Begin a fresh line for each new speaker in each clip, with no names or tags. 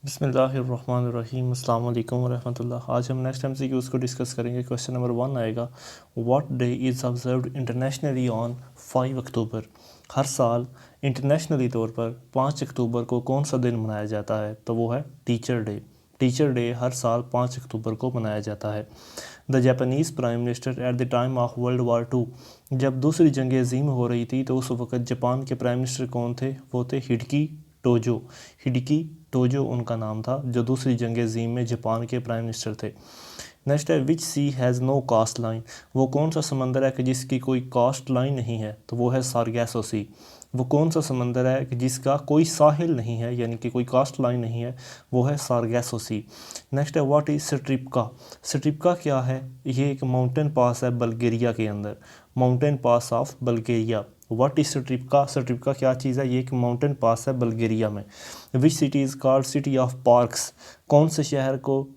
बिस्मिल्लाहिर्रहमानिर्रहीम अस्सलाम वालेकुम वरहमतुल्लाह। आज हम नेक्स्ट MCQs को डिस्कस करेंगे। क्वेश्चन नंबर 1 आएगा, what day is observed internationally on 5 अक्टूबर। हर साल इंटरनेशनली तौर पर 5 अक्टूबर को कौन सा दिन मनाया जाता है? तो वो है टीचर डे। टीचर डे हर साल 5 अक्टूबर को मनाया जाता है। The Japanese prime minister at the time of world war 2, जब दूसरी जंग अज़ीम हो रही थी तो उस वक्त जापान के प्राइम मिनिस्टर कौन थे? वो थे हिडेकी टोजो। हिडेकी टोजो उनका नाम था, जो दूसरी जंग अज़ीम में जापान के प्राइम मिनिस्टर थे। नेक्स्ट है, विच सी हैज़ नो कास्ट लाइन। वो कौन सा समंदर है कि जिसकी कोई कास्ट लाइन नहीं है? तो वो है सारगैसो सी। वो कौन सा समंदर है कि जिसका कोई साहिल नहीं है, यानी कि कोई कास्ट लाइन नहीं है? वो है सारगैसो सी। नेक्स्ट है, व्हाट इज़ स्ट्रिपका। स्ट्रिपका क्या है? ये एक माउंटेन पास है बल्गेरिया के अंदर। Mountain pass of Bulgaria. What is Stripka. Stripka क्या चीज़ है? ये एक माउंटेन पास है बल्गेरिया में। Which city is called city of parks. कौन से शहर को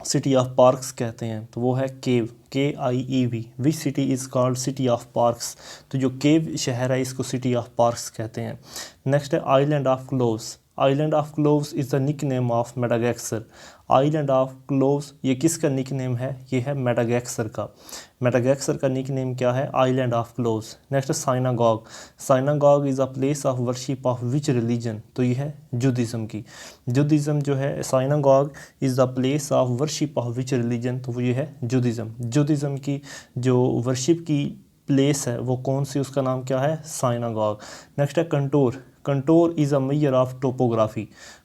सिटी ऑफ पार्क्स कहते हैं? तो वो है केव, KIEV। Which city is called city of parks. तो जो केव शहर है इसको सिटी ऑफ पार्क्स कहते हैं। नेक्स्ट है, island of cloves. Island of cloves is the nick name of Madagascar. Island of cloves ये किसका निक नेम है? ये है मेडागास्कर का। मेडागास्कर का निक नेम क्या है? Island of cloves. नेक्स्ट है, synagogue. Synagogue is a place of worship of which religion. तो ये है जुडिज़म की। जुडिज़म जो है, synagogue is the place of worship of which religion. तो वो ये है जुडिज़म। जुडिज़म की जो वर्शिप की प्लेस है वो कौन सी, उसका नाम क्या है? साइनागॉग। नेक्स्ट है, contour. Contour is a measure of topography.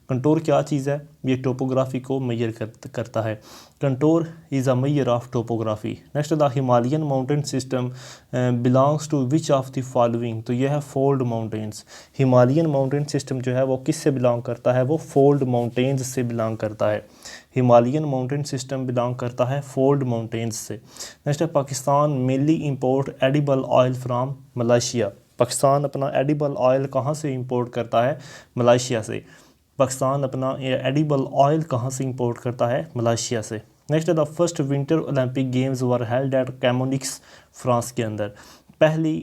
Contour क्या चीज़ है? ये टोपोग्राफी को मेजर करता है। Contour is a measure of topography. Next, the Himalayan mountain system belongs to which of the following. तो यह है fold mountains. Himalayan mountain system जो है वो किस से बिलोंग करता है? वो फोल्ड माउंटेन्स से बिलोंग करता है। हिमालयन माउंटेन सिस्टम बिलोंग करता है फोल्ड माउंटेन्स से। नेक्स्ट है, Pakistan mainly import edible oil from Malaysia. Pakistan अपना एडिबल ऑयल कहाँ से इंपोर्ट करता है? मलेशिया से। पाकिस्तान अपना एडिबल ऑयल कहाँ से इंपोर्ट करता है? मलेशिया से। नेक्स्ट है, the first winter Olympic games were held at Chamonix, France के अंदर। पहली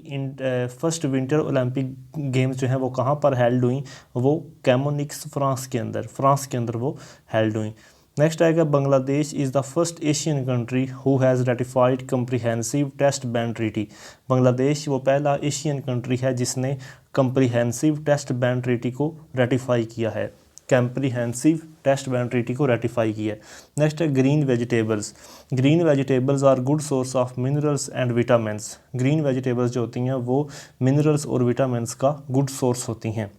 फर्स्ट विंटर ओलंपिक गेम्स जो हैं वो कहाँ पर हेल्ड हुई? वो कैमोनिक्स, फ्रांस के अंदर। फ्रांस के अंदर वो हेल्ड हुई। नेक्स्ट आएगा, Bangladesh is the first Asian country who has ratified comprehensive test ban treaty. Bangladesh वो पहला एशियन कंट्री है जिसने कम्प्रीहेंसिव टेस्ट बैन ट्रीटी को रेटिफाई किया है। कम्प्रीहेंसिव टेस्ट बैन ट्रीटी को रेटिफाई किया है। नेक्स्ट है, green vegetables. Green vegetables are good source of minerals and vitamins. Green vegetables जो होती हैं वो मिनरल्स और विटामिन्स का गुड सोर्स होती हैं।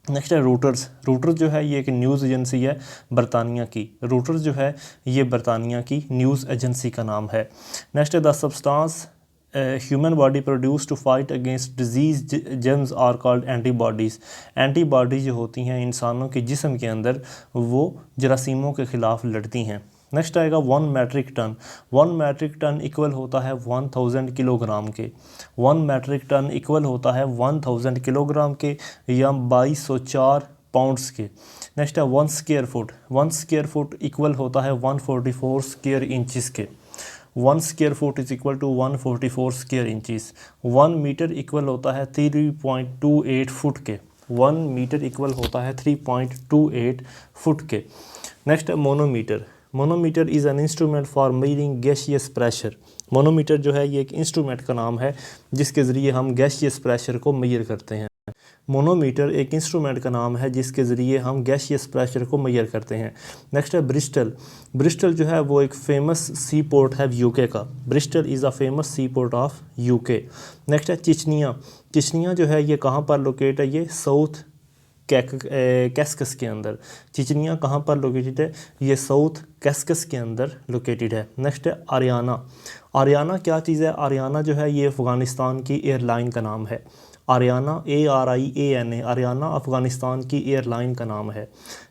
नेक्स्ट है, रूटर्स। रूटर्स जो है ये एक न्यूज़ एजेंसी है बरतानिया की। रूटर्स जो है ये बरतानिया की न्यूज़ एजेंसी का नाम है। नेक्स्ट है, the substance human body produce to fight against disease germs are called antibodies. Antibodies जो होती हैं इंसानों के जिस्म के अंदर, वो जरासीमों के ख़िलाफ़ लड़ती हैं। नेक्स्ट आएगा, 1 metric tonne. 1 metric tonne equal होता है 1000 किलोग्राम के। 1 मैट्रिक टन इक्वल होता है 1000 किलोग्राम के या 2204 पाउंड्स के। नेक्स्ट है, 1 square foot. 1 square foot equal होता है 144 स्क्वायर इंचज़ के। 1 square foot is equal to 144 square inches. 1 metre equal होता है 3.28 फुट के। 1 मीटर इक्वल होता है 3.28 फुट के। नेक्स्ट है, manometer. Manometer is an instrument for measuring gaseous pressure. Manometer जो है ये एक इंस्ट्रूमेंट का नाम है जिसके ज़रिए हम गैसियस प्रेशर को मेजर करते हैं। मोनोमीटर एक इंस्ट्रूमेंट का नाम है जिसके ज़रिए हम गैसियस प्रेशर को मेजर करते हैं। नेक्स्ट है, ब्रिस्टल। ब्रिस्टल जो है वो एक फेमस सी पोर्ट है यूके का। Bristol is a famous sea port of UK. Next है, चिचनिया। चिचनिया जो है ये कहाँ पर लोकेट है? ये साउथ कैस्कस के अंदर। चिचनिया कहाँ पर लोकेटेड है? ये साउथ कैस्कस के अंदर लोकेटेड है। नेक्स्ट है, आरियाना। आरियाना क्या चीज़ है? आरियाना जो है ये अफ़गानिस्तान की एयरलाइन का नाम है। आरियाना, ARIANA, आरियाना अफ़गानिस्तान की एयरलाइन का नाम है।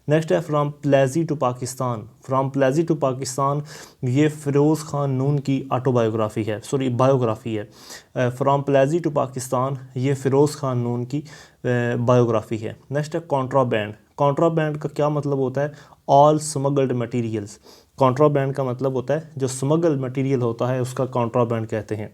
नेक्स्ट है, from Plassey to Pakistan. From Plassey to Pakistan ये फ़िरोज़ ख़ान नून की ऑटोबायोग्राफ़ी है, सॉरी बायोग्राफ़ी है। फ्राम प्लेजी टू पाकिस्तान ये फ़िरोज़ ख़ान नून की बायोग्राफ़ी है। नेक्स्ट है, कॉन्ट्राबैंड। कॉन्ट्राबैंड का क्या मतलब होता है? All smuggled materials. कॉन्ट्राबैंड का मतलब होता है जो स्मगल मटीरियल होता है उसका कॉन्ट्राबैंड कहते हैं।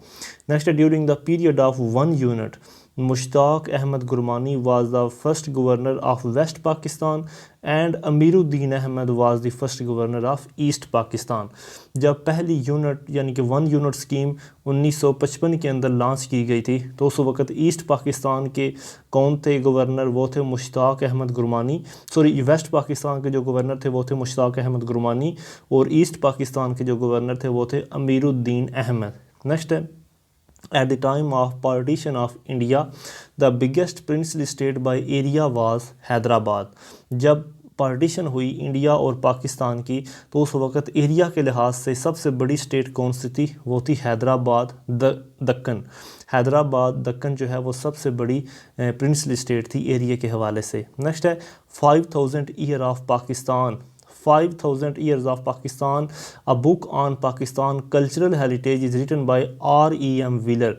नेक्स्ट है, during the period of 1 unit. Mushtaq Ahmed Gurmani was the first governor of West Pakistan and Amiruddin Ahmed was the first governor of East Pakistan. जब पहली यूनिट यानी कि 1 यूनिट स्कीम 1955 के अंदर लॉन्च की गई थी तो उस वक्त ईस्ट पाकिस्तान के कौन थे गवर्नर? वो थे मुश्ताक अहमद गुरमानी। वेस्ट पाकिस्तान के जो गवर्नर थे वो थे मुश्ताक अहमद गुरमानी और ईस्ट पाकिस्तान के जो गवर्नर थे वो थे अमीरुद्दीन अहमद। नेक्स्ट है, at the time of partition of India, the biggest princely state by area was Hyderabad. जब पार्टीशन हुई इंडिया और पाकिस्तान की तो उस वक़्त एरिया के लिहाज से सबसे बड़ी स्टेट कौन सी थी? वो थी हैदराबाद दक्कन। हैदराबाद दक्कन जो है वो सबसे बड़ी प्रिंसली स्टेट थी एरिया के हवाले से। नेक्स्ट है 5000 year of Pakistan. 5000 years of Pakistan, a book on Pakistan cultural heritage is written by R.E.M. Wheeler.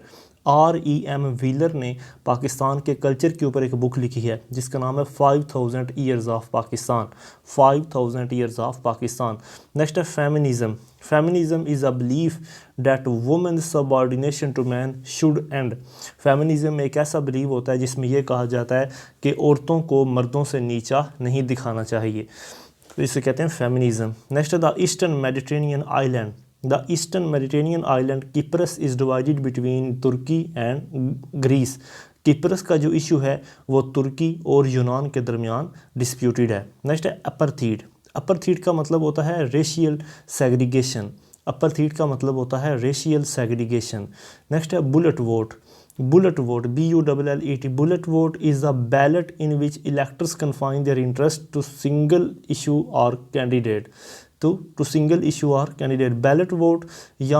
R.E.M. Wheeler ने पाकिस्तान के कल्चर के ऊपर एक बुक लिखी है जिसका नाम है 5000 years of Pakistan. 5000 years of Pakistan. Next है feminism. Feminism is a belief that women subordination to man should end. Feminism एक ऐसा बिलीव होता है जिसमें यह कहा जाता है कि औरतों को मर्दों से नीचा नहीं दिखाना चाहिए, तो इसे कहते हैं फेमिनिज्म। नेक्स्ट है the eastern Mediterranean island. The eastern Mediterranean island Cyprus is divided between Turkey and Greece. Cyprus का जो इशू है वो तुर्की और यूनान के दरमियान डिस्प्यूटेड है। नेक्स्ट है अपर्थीड। अपर्थीड का मतलब होता है रेशियल सेग्रीगेशन। अपर्थीड का मतलब होता है रेशियल सेग्रीगेशन। नेक्स्ट है bullet vote. Bullet vote, BULLET. Bullet vote is a ballot in which electors confine their interest to single issue or candidate. to single issue or candidate. Ballot vote या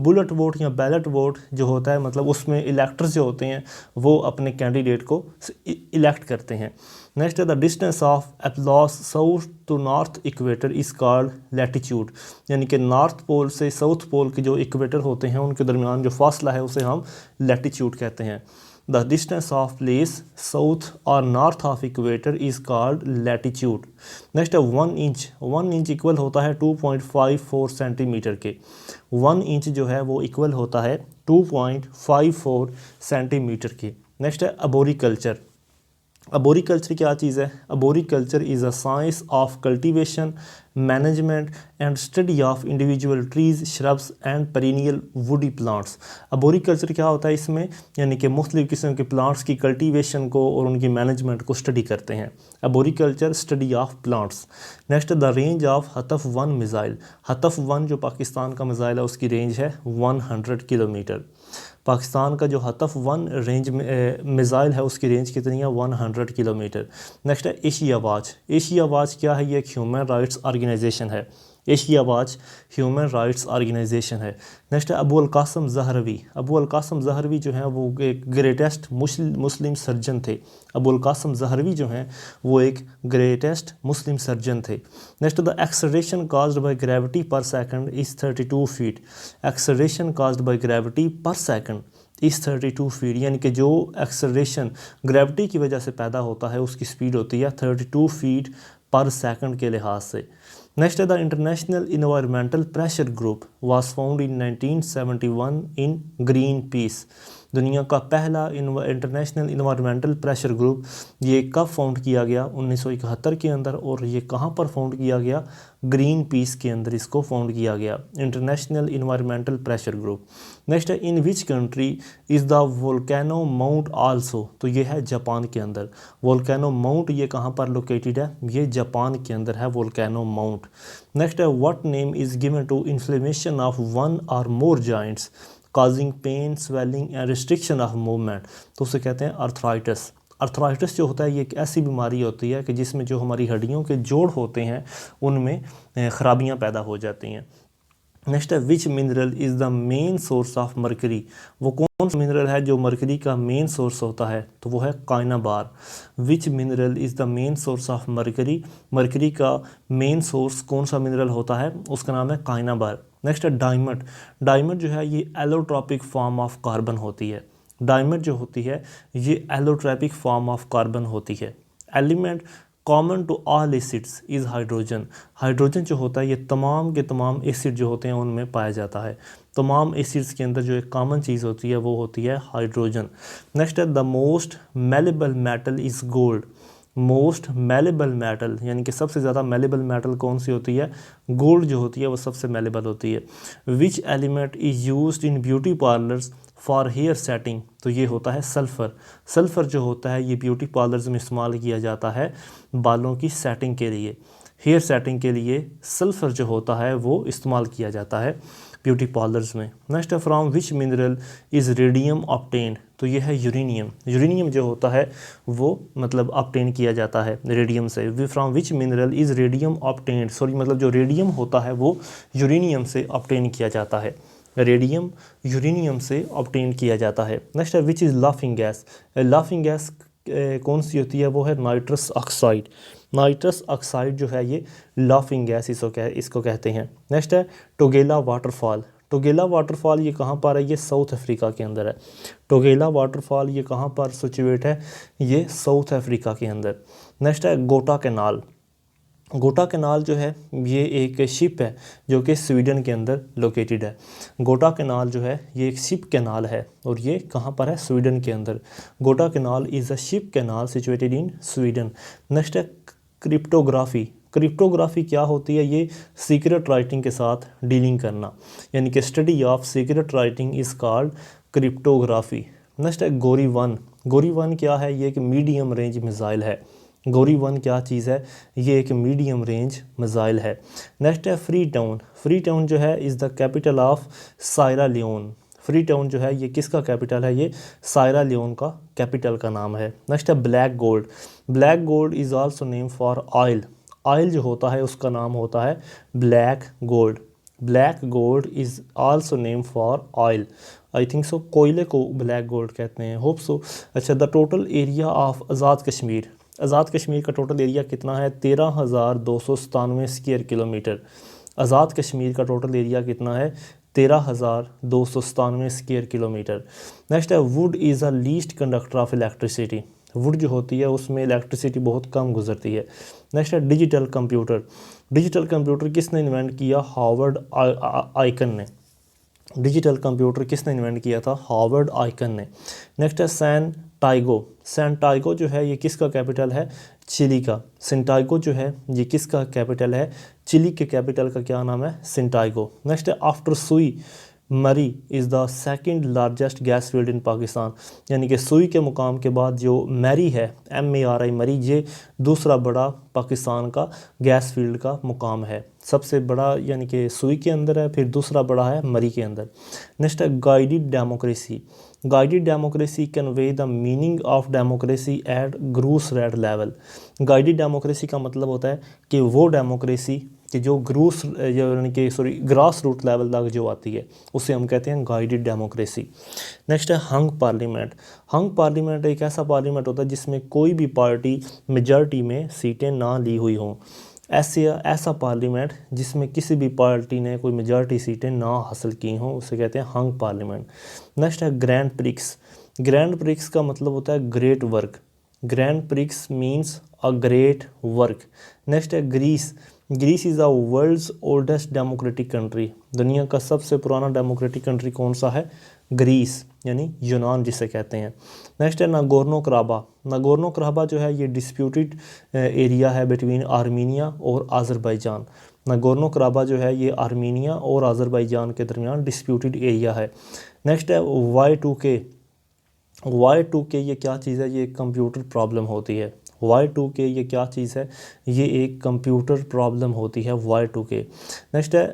bullet vote या ballot vote जो होता है मतलब उसमें electors जो होते हैं वो अपने कैंडिडेट को इलेक्ट करते हैं। नेक्स्ट है the distance of a place south to north equator is called latitude. यानी कि नॉर्थ पोल से साउथ पोल के जो इक्वेटर होते हैं उनके दरमियान जो फासला है उसे हम लैटिट्यूड कहते हैं। The distance of place south और north of equator is called latitude. Next है 1 इंच। 1 इंच इक्वल होता है 2.54 सेंटीमीटर के। 1 इंच जो है वो इक्वल होता है 2.54 सेंटीमीटर के। नेक्स्ट है अबोरिकल्चर। अबोरिकल्चर क्या चीज़ है? Arboriculture is a science of cultivation, management and study of individual trees, shrubs and perennial woody plants. Arboriculture क्या होता है इसमें? यानी कि मुख्तलिफ़ किस्म के प्लांट्स की कल्टीवेशन को और उनकी मैनेजमेंट को स्टडी करते हैं। Arboriculture study of plants. Next the range of हतफ-1 मिज़ाइल। हतफ-1 जो पाकिस्तान का मिज़ाइल है उसकी रेंज है 100 किलोमीटर। पाकिस्तान का जो हतफ-1 रेंज मिज़ाइल है उसकी रेंज कितनी है? 100 किलोमीटर। नेक्स्ट है एशिया वॉच। एशिया वॉच क्या है? ये एक ह्यूमन राइट्स ऑर्गेनाइजेशन है। Asia watch human rights organisation है। नेक्स्ट है अबू अल कासम ज़हरवी। अबू अल कासम ज़हरवी जो हैं वो एक ग्रेटेस्ट मुस्लिम सर्जन थे। अबू अल कासम ज़हरवी जो हैं वो एक ग्रेटेस्ट मुस्लिम सर्जन थे। Next the acceleration caused by gravity per second is 32 feet. Acceleration caused by gravity per second is 32 feet. यानी कि जो एक्सेलरेशन ग्रेविटी की वजह से पैदा होता है उसकी स्पीड होती है 32 फीट पर सेकंड के लिहाज से। नेक्स्ट है the international environmental pressure group was found in 1971 in green peas. दुनिया का पहला इंटरनेशनल इन्वायरमेंटल प्रेशर ग्रुप ये कब फाउंड किया गया? 1971 के अंदर। और ये कहाँ पर फाउंड किया गया? ग्रीन पीस के अंदर इसको फाउंड किया गया, international environmental pressure group. Next है in which country is the volcano Mount Aso. तो ये है जापान के अंदर। वोल्केनो माउंट ये कहाँ पर लोकेटेड है? ये जापान के अंदर है वोल्केनो माउंट। नेक्स्ट है what name is given to inflammation of 1 और more joints causing pain, swelling and restriction of movement. तो उसे कहते हैं अर्थराइटिस। अर्थराइटिस जो होता है ये एक ऐसी बीमारी होती है कि जिसमें जो हमारी हड्डियों के जोड़ होते हैं उनमें ख़राबियाँ पैदा हो जाती हैं। नेक्स्ट है विच mineral is the main source of mercury. वो कौन सा मिनरल है जो मरकरी का मेन सोर्स होता है? तो वो है cinnabar. Which mineral is the main source of mercury. Mercury का मेन सोर्स कौन सा मिनरल होता है? उसका नाम है काइनाबार। नेक्स्ट है डायमंड। डायमंड जो है ये एलोट्रॉपिक फॉर्म ऑफ कार्बन होती है। डायमंड जो होती है ये एलोट्रॉपिक फॉर्म ऑफ कार्बन होती है। Element common to all acids is hydrogen. Hydrogen जो होता है ये तमाम के तमाम एसिड जो होते हैं उनमें पाया जाता है। तमाम एसिड्स के अंदर जो एक कॉमन चीज़ होती है वो होती है हाइड्रोजन। नेक्स्ट है the most malleable metal is gold. Most malleable metal यानी कि सबसे ज़्यादा मेलेबल मेटल कौन सी होती है? गोल्ड जो होती है वो सबसे मेलेबल होती है। Which element is used in beauty parlours for hair setting. तो ये होता है सल्फ़र। सल्फ़र जो होता है ये ब्यूटी पार्लर्स में इस्तेमाल किया जाता है बालों की सेटिंग के लिए। हेयर सेटिंग के लिए सल्फ़र जो होता है वो इस्तेमाल किया जाता है ब्यूटी पार्लर्स में। नेक्स्ट है from which mineral is radium obtained. तो ये है यूरेनियम। यूरेनियम जो होता है वो मतलब ऑब्टेन किया जाता है रेडियम से। From which mineral is radium obtained, sorry मतलब जो रेडियम होता है वो यूरेनियम से ऑब्टेन किया जाता है। रेडियम यूरेनियम से ऑब्टेन किया जाता है। नेक्स्ट है which is laughing gas. Laughing gas कौन सी होती है? वो है नाइट्रस ऑक्साइड। नाइट्रस ऑक्साइड जो है ये लाफिंग गैस इसको कहते हैं। नेक्स्ट है टोगेला वाटरफॉल। टोगेला वाटरफॉल ये कहाँ पर है? ये साउथ अफ्रीका के अंदर है। टोगेला वाटरफॉल ये कहाँ पर सिचुएट है? ये साउथ अफ्रीका के अंदर। नेक्स्ट है गोटा कैनाल। गोटा कैनाल जो है ये एक शिप है जो कि स्वीडन के अंदर लोकेटेड है। गोटा कैनाल जो है ये एक शिप कैनाल है और ये कहाँ पर है? स्वीडन के अंदर। गोटा canal is a ship canal situated in Sweden. Next है क्रिप्टोग्राफी। क्रिप्टोग्राफी क्या होती है? ये सीक्रेट राइटिंग के साथ डीलिंग करना, यानी कि study of secret writing is called cryptography. Next है गोरी वन। गोरी वन क्या है? ये एक मीडियम रेंज मिसाइल है। गोरी वन क्या चीज़ है? ये एक मीडियम रेंज मिसाइल है। नेक्स्ट है फ्री टाउन। फ्री टाउन जो है is the capital of Sierra Leone. Freetown जो है ये किसका कैपिटल है? ये सायरा लियोन का कैपिटल का नाम है। नेक्स्ट है black gold. Black gold is also name for oil. Oil जो होता है उसका नाम होता है black gold. Black gold is also name for oil. I think so कोयले को ब्लैक गोल्ड कहते हैं, होप सो। अच्छा, the total area of Azad Kashmir. Azad Kashmir का टोटल एरिया कितना है? 13,297 स्क्वायर किलोमीटर। आज़ाद कश्मीर का टोटल एरिया कितना है? 13,297 स्क्वायर किलोमीटर। नेक्स्ट है would is a least conductor of electricity. Would जो होती है उसमें इलेक्ट्रिसिटी बहुत कम गुजरती है। नेक्स्ट है डिजिटल कंप्यूटर। डिजिटल कंप्यूटर किसने इन्वेंट किया? हार्वर्ड आइकन ने। डिजिटल कंप्यूटर किसने इन्वेंट किया था? हार्वर्ड आइकन ने। नेक्स्ट है सैन टाइगो। सैन टाइगो जो है ये किसका कैपिटल है? चिली का। सेंटाइगो जो है ये किसका कैपिटल है? चिली के कैपिटल का क्या नाम है? सेंटाइगो। नेक्स्ट है आफ्टर सुई मरी is the second largest gas field इन पाकिस्तान। यानी कि सुई के मुकाम के बाद जो मैरी है, MARI मरी, ये दूसरा बड़ा पाकिस्तान का गैस फील्ड का मुकाम है। सबसे बड़ा यानी कि सुई के अंदर है, फिर दूसरा बड़ा है मरी के अंदर। नेक्स्ट है guided democracy. Guided democracy convey the meaning of democracy eight gross rate level. Guided democracy का मतलब होता है कि वो डेमोक्रेसी कि जो यानी कि ग्रास रूट लेवल तक जो आती है उसे हम कहते हैं गाइडेड डेमोक्रेसी। नेक्स्ट है हंग पार्लियामेंट। हंग पार्लियामेंट एक ऐसा पार्लियामेंट होता है जिसमें कोई भी पार्टी मेजॉरिटी में सीटें ना ली हुई हों। ऐसा पार्लियामेंट जिसमें किसी भी पार्टी ने कोई मेजॉरिटी सीटें ना हासिल की हों उसे कहते हैं हंग पार्लियामेंट। नेक्स्ट है ग्रैंड प्रिक्स। ग्रैंड प्रिक्स का मतलब होता है great work. Grand prix means a great work. Next है Greece. Greece is the world's oldest democratic country. दुनिया का सबसे पुराना डेमोक्रेटिक कंट्री कौन सा है? ग्रीस, यानी यूनान जिसे कहते हैं। नेक्स्ट है नागोर्नो कराबा। नागोर्नो कराबा जो है ये डिस्प्यूटेड एरिया है बिटवीन आर्मीनिया और आज़रबाईजान। नागोर्नो कराबा जो है ये आर्मीनिया और आज़रबाईजान के दरमियान डिस्प्यूटेड एरिया है। नेक्स्ट है Y2K। Y2K ये क्या चीज़ है? ये एक कंप्यूटर प्रॉब्लम होती है। Y2K ये क्या चीज़ है? ये एक कंप्यूटर प्रॉब्लम होती है Y2K। नेक्स्ट है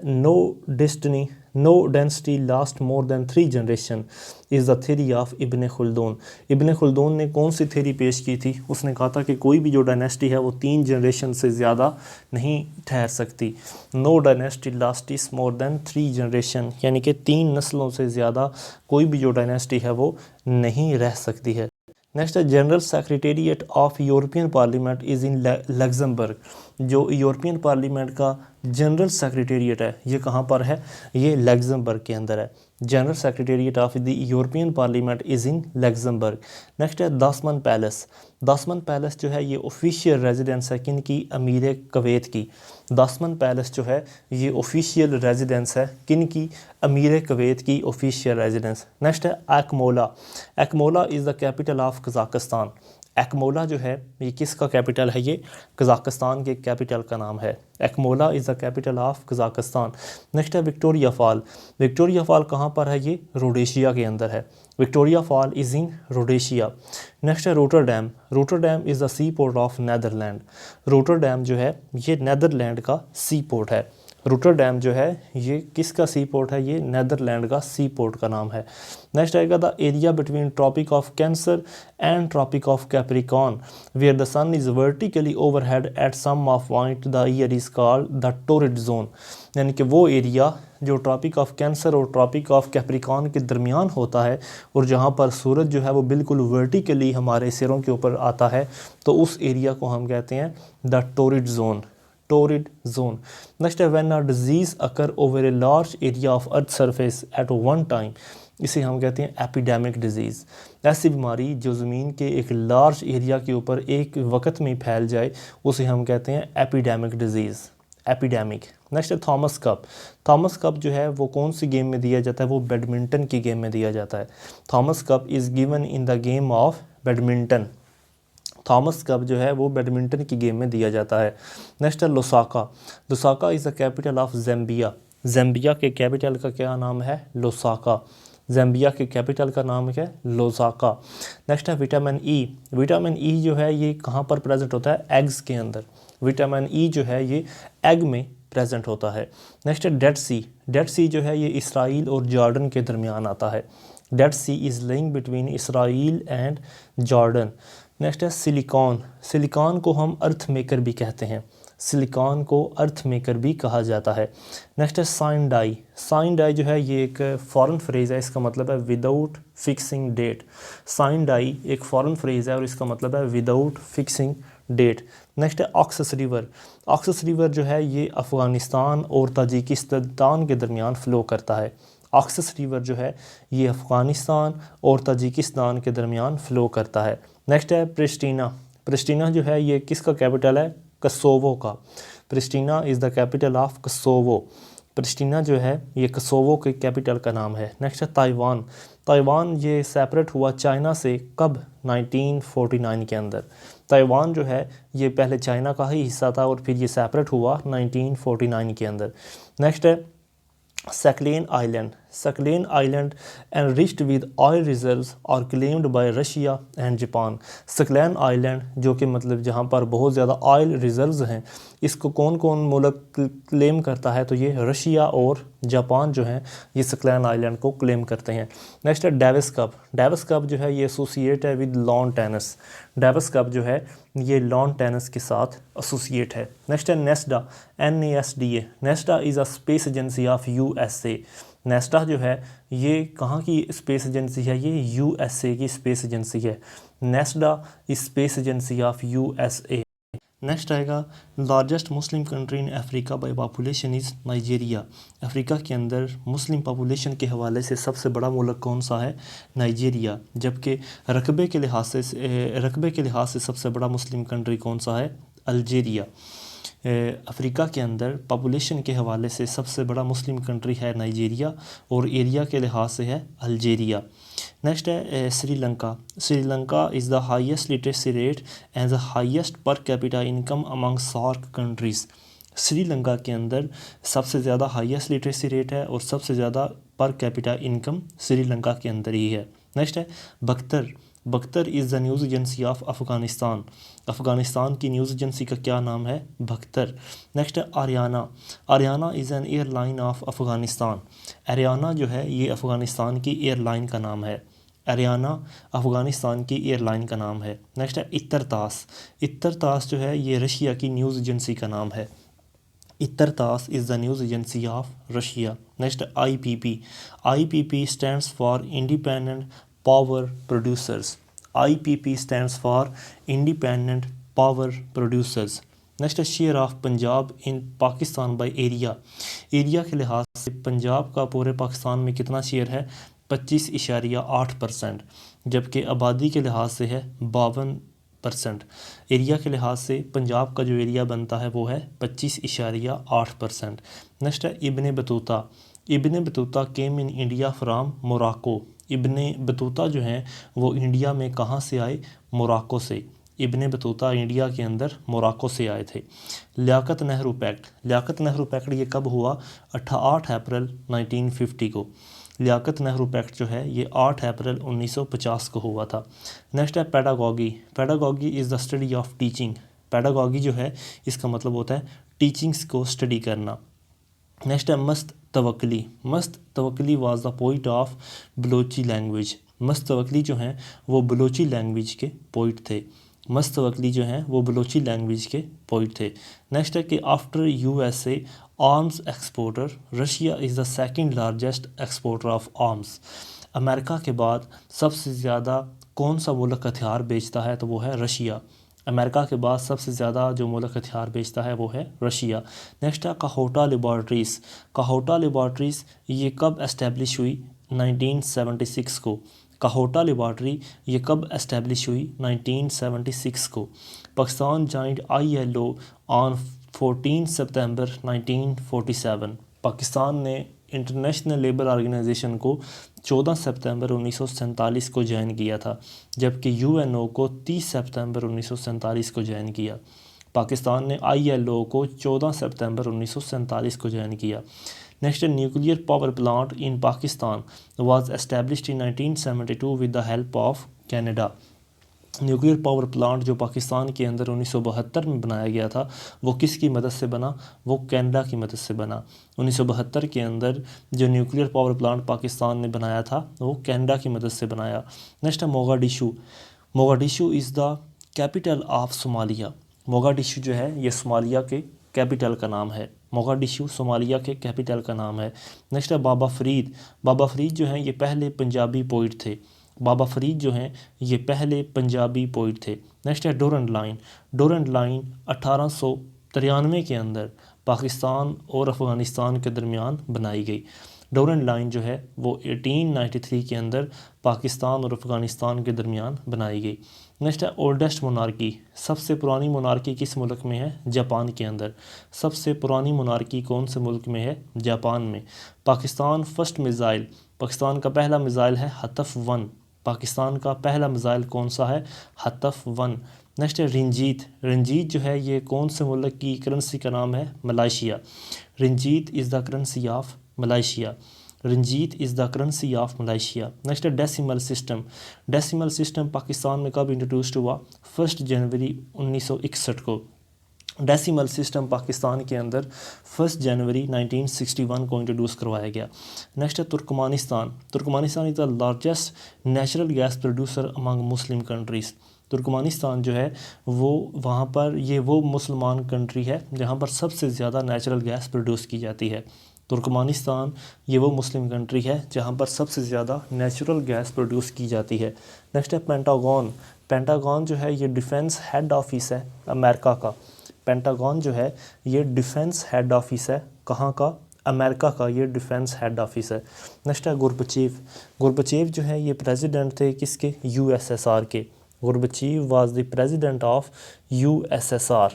no density last more than 3 generation is the theory of Ibn Khaldun. Ibn Khaldun ने कौन सी थ्योरी पेश की थी? उसने कहा था कि कोई भी जो डायनेस्टी है वो 3 जनरेशन से ज़्यादा नहीं ठहर सकती। No dynasty lasts more than 3 generation, यानी कि 3 नस्लों से ज़्यादा कोई भी जो डायनेस्टी है वो नहीं रह सकती है। नेक्स्ट है general secretariat of European parliament is in Luxembourg. जो यूरोपियन पार्लियामेंट का जनरल सेक्रेटेरिएट है ये कहाँ पर है? ये लग्जमबर्ग के अंदर है। General secretariat of the European parliament is in Luxembourg. Next है दासमन पैलेस। दासमन पैलेस जो है ये ऑफिशियल रेजिडेंस है किन की, अमीर कुवैत की। दासमन पैलेस जो है ये ऑफिशियल रेजिडेंस है किन की, अमीर कुवैत की ऑफिशियल रेजिडेंस। नेक्स्ट है Akmola. Akmola is the capital of Kazakhstan. Akmola जो है ये किसका कैपिटल है, ये कज़ाकिस्तान के कैपिटल का नाम है। Akmola is the capital of Kazakhstan. Next है विक्टोरिया फॉल। विक्टोरिया फॉल कहाँ पर है, ये रोडेशिया के अंदर है। Victoria fall is in Rhodesia. Next है Rotterdam. Rotterdam is the sea port of Netherland. Rotterdam जो है ये नैदरलैंड का सी पोर्ट है। रोटरडैम जो है ये किसका सी पोर्ट है, ये नैदरलैंड का सी पोर्ट का नाम है। नेक्स्ट आएगा the area between Tropic of Cancer and Tropic of Capricorn where the sun is vertically overhead at some of point the year is called the torrid zone. यानी कि वो एरिया जो Tropic of Cancer और Tropic of Capricorn के दरमियान होता है और जहाँ पर सूरज जो है वो बिल्कुल वर्टिकली हमारे सिरों के ऊपर आता है, तो उस एरिया को हम कहते हैं the torrid zone. Torrid zone. Next है when a disease occur over a large area of earth surface at one time, इसे हम कहते हैं एपिडेमिक डिजीज़। ऐसी बीमारी जो ज़मीन के एक लार्ज एरिया के ऊपर एक वक्त में फैल जाए उसे हम कहते हैं एपिडेमिक डिजीज़, एपिडेमिक। नेक्स्ट है थॉमस कप। थॉमस कप जो है वो कौन सी गेम में दिया जाता है, वो बैडमिंटन की गेम में दिया जाता है। Thomas cup is given in the game of badminton. Thomas cup जो है वो बैडमिंटन की गेम में दिया जाता है। नेक्स्ट है Lusaka. Lusaka is the capital of Zambia. Zambia के कैपिटल का क्या नाम है, लोसाका। ज़ैम्बिया के कैपिटल का नाम क्या है, लोसाका। नेक्स्ट है विटामिन ई। विटामिन ई जो है ये कहाँ पर प्रेजेंट होता है, एग्स के अंदर। विटामिन ई जो है ये एग में प्रेजेंट होता है। नेक्स्ट है डेड सी। डेड सी जो है ये इसराइल और जॉर्डन के दरमियान आता है। Dead Sea is link between Israel and Jordan. Next है सिलिकॉन। सिलिकॉन को हम अर्थ मेकर भी कहते हैं। सिलिकॉन को अर्थ मेकर भी कहा जाता है। नेक्स्ट है साइन डाई। साइन डाई जो है ये एक फॉरेन फ्रेज़ है, इसका मतलब है without fixing date. Sine die एक फॉरेन फ्रेज़ है और इसका मतलब है विदाउट फिक्सिंग डेट। नेक्स्ट है ऑक्सस रिवर। ऑक्सस रिवर जो है ये अफ़गानिस्तान और ताजिकिस्तान के दरमियान फ़्लो करता है। ऑक्सस रिवर जो है ये अफ़गानिस्तान और ताजिकिस्तान के दरमियान फ़्लो करता है। नेक्स्ट है प्रिस्टीना। प्रिस्टीना जो है ये किसका कैपिटल है, कोसोवो का। प्रिस्टीना is the capital of Kosovo. प्रिस्टीना जो है ये कोसोवो के कैपिटल का नाम है। नेक्स्ट है ताइवान। ताइवान ये सेपरेट हुआ चाइना से कब, 1949 के अंदर। ताइवान जो है ये पहले चाइना का ही हिस्सा था और फिर ये सेपरेट हुआ 1949 के अंदर। नेक्स्ट है Sakhalin island. Sakhalin island enriched with oil reserves और claimed by Russia and Japan. Sakhalin island जो कि मतलब जहाँ पर बहुत ज़्यादा ऑयल रिजर्व्स हैं, इसको कौन कौन मुल्क क्लेम करता है, तो ये रशिया और जापान जो हैं ये सकलेन आइलैंड को क्लेम करते हैं। नेक्स्ट है डेविस कप। डेविस कप जो है ये एसोसिएट है with lawn tennis. Davis cup जो है ये लॉन टेनिस के साथ एसोसिएट है। नेक्स्ट है नेस्डा, NASDA। नेस्डा is a space agency of USA। नेस्डा जो है ये कहाँ की स्पेस एजेंसी है, ये USA की स्पेस एजेंसी है। NASDA is space agency of USA। Next आएगा largest Muslim country in Africa by population is Nigeria. Africa के अंदर मुस्लिम पॉपुलेशन के हवाले से सबसे बड़ा मुल्क कौन सा है, नाइजीरिया। जबकि रकबे के लिहाज से सबसे बड़ा मुस्लिम कंट्री कौन सा है, अल्जीरिया। अफ्रीका के अंदर पॉपुलेशन के हवाले से सबसे बड़ा मुस्लिम कंट्री है नाइजीरिया और एरिया के लिहाज से है अल्जीरिया। नेक्स्ट है Sri Lanka. Sri Lanka is the highest literacy rate and the highest per capita income among SAARC countries. Sri Lanka के अंदर सबसे ज़्यादा हाईएस्ट लिटरेसी रेट है और सबसे ज़्यादा पर कैपिटा इनकम श्रीलंका के अंदर ही है। नेक्स्ट है Bakhtar. Bakhtar is the news agency of Afghanistan. Afghanistan की न्यूज़ एजेंसी का क्या नाम है, बख्तर। नेक्स्ट है Ariana. Ariana is an airline of Afghanistan. Ariana जो है ये अफ़गानिस्तान की एयरलाइन का नाम है। आरियाना अफ़गानिस्तान की एयरलाइन का नाम है। नेक्स्ट है इत्तरतास। इत्तरतास जो है ये रशिया की न्यूज़ एजेंसी का नाम है। ITAR TASS is the news agency of Russia. Next IPP। IPP stands for independent power producers. IPP stands for independent power producers. Next है share of Punjab in Pakistan by area. Area के लिहाज से पंजाब का पूरे पाकिस्तान में कितना शेयर है? 25.8%, जबकि आबादी के लिहाज से है 52%। एरिया के लिहाज से पंजाब का जो एरिया बनता है वो है 25.8%। नेक्स्ट है Ibn Battuta. Ibn Battuta came in India from Morocco. Ibn Battuta जो हैं वो इंडिया में कहाँ से आए? मोराको से। इब्ने बतूता इंडिया के अंदर मोराको से आए थे। लियाकत नेहरू पैक्ट। लियाकत नेहरू पैक्ट ये कब हुआ? 8 अप्रैल 1950 को। लियाकत नेहरू पैक्ट जो है ये 8 अप्रैल 1950 को हुआ था। नेक्स्ट है pedagogy. Pedagogy is the study of teaching. Pedagogy जो है इसका मतलब होता है टीचिंग्स को स्टडी करना। नेक्स्ट है Mast Tawakkali. Mast Tawakkali was the poet of Balochi language. Mast Tawakkali जो हैं वो बलोची लैंग्वेज के पोइट थे। मस्त तवक्ली जो हैं वो बलोची लैंग्वेज के पोइट थे। नेक्स्ट है कि after USA arms exporter, Russia is the second largest exporter of arms. America के बाद सबसे ज़्यादा कौन सा मुल्क हथियार बेचता है? तो वो है रशिया। अमेरिका के बाद सबसे ज़्यादा जो मुल्क हथियार बेचता है वो है रशिया। नेक्स्ट है काहोटा लेबॉर्ट्रीज़। काहोटा लेबॉर्ट्रीज़ ये कब एस्टेब्लिश हुई? 1976 को। काहोटा लेबॉर्ट्री ये कब एस्टेब्लिश हुई? 1976 को। पाकिस्तान जॉइंट ILO ऑन 14 सितंबर 1947। पाकिस्तान ने इंटरनेशनल लेबर ऑर्गेनाइजेशन को 14 सितंबर 1947 को ज्वाइन किया था, जबकि UNO को 30 सितंबर 1947 को ज्वाइन किया। पाकिस्तान ने ILO को 14 सितंबर 1947 को ज्वाइन किया। Next nuclear power plant in Pakistan was established in 1972 with the help of Canada. Nuclear power plant जो पाकिस्तान के अंदर 1972 में बनाया गया था वो किसकी मदद से बना? वो कनाडा की मदद से बना। 1972 के अंदर जो न्यूक्लियर पावर प्लांट पाकिस्तान ने बनाया था वो कनाडा की मदद से बनाया। नेक्स्ट है Mogadishu. Mogadishu is the capital of Somalia. Mogadishu जो है ये सोमालिया के कैपिटल का नाम है। मोगाडिशु सोमालिया के कैपिटल का नाम है। नेक्स्ट है बाबा फरीद। बाबा फरीद जो हैं ये पहले पंजाबी पोइट थे। बाबा फरीद जो हैं ये पहले पंजाबी पोइट थे। नेक्स्ट है डोरंड लाइन। डोरंड लाइन 1893 के अंदर पाकिस्तान और अफ़गानिस्तान के दरमियान बनाई गई। डोरंड लाइन जो है वो 1893 के अंदर पाकिस्तान और अफ़गानिस्तान के दरमियान बनाई गई। नेक्स्ट है ओल्डेस्ट मोनार्की। सबसे पुरानी मोनार्की किस मुल्क में है? जापान के अंदर। सबसे पुरानी मोनार्की कौन से मुल्क में है? जापान में। Pakistan first missile. पाकिस्तान का पहला मिज़ाइल है हतफ़-1। पाकिस्तान का पहला मिज़ाइल कौन सा है? हतफ़-1। नेक्स्ट है रिंजीत। रिंजीत जो है ये कौन से मुल्क की करेंसी का नाम है? Malaysia. Ringgit is the currency of Malaysia. Ringgit is the currency of Malaysia. Next है decimal system. Decimal system Pakistan में कब इंट्रोड्यूस्ड हुआ? 1 जनवरी 1961 को। डेसिमल सिस्टम पाकिस्तान के अंदर 1 जनवरी 1961 को इंट्रोड्यूस करवाया गया। नेक्स्ट है Turkmenistan. Turkmenistan is the largest natural gas producer among Muslim countries. Turkmenistan जो है वो वहाँ पर ये वो मुसलमान कंट्री है जहाँ पर सबसे ज़्यादा नेचुरल गैस प्रोड्यूस की जाती है। तुर्कमानिस्तान ये वो मुस्लिम कंट्री है जहाँ पर सबसे ज़्यादा नेचुरल गैस प्रोड्यूस की जाती है। नेक्स्ट है पेंटागन। पेंटागन जो है ये डिफेंस हेड ऑफिस है अमेरिका का। पेंटागन जो है ये डिफेंस हेड ऑफिस है कहाँ का? अमेरिका का ये डिफेंस हेड ऑफिस है। नेक्स्ट है गोरबचेव। गोरबचेव जो है ये प्रेसिडेंट थे किसके? USSR के। Gorbachev was the president of USSR।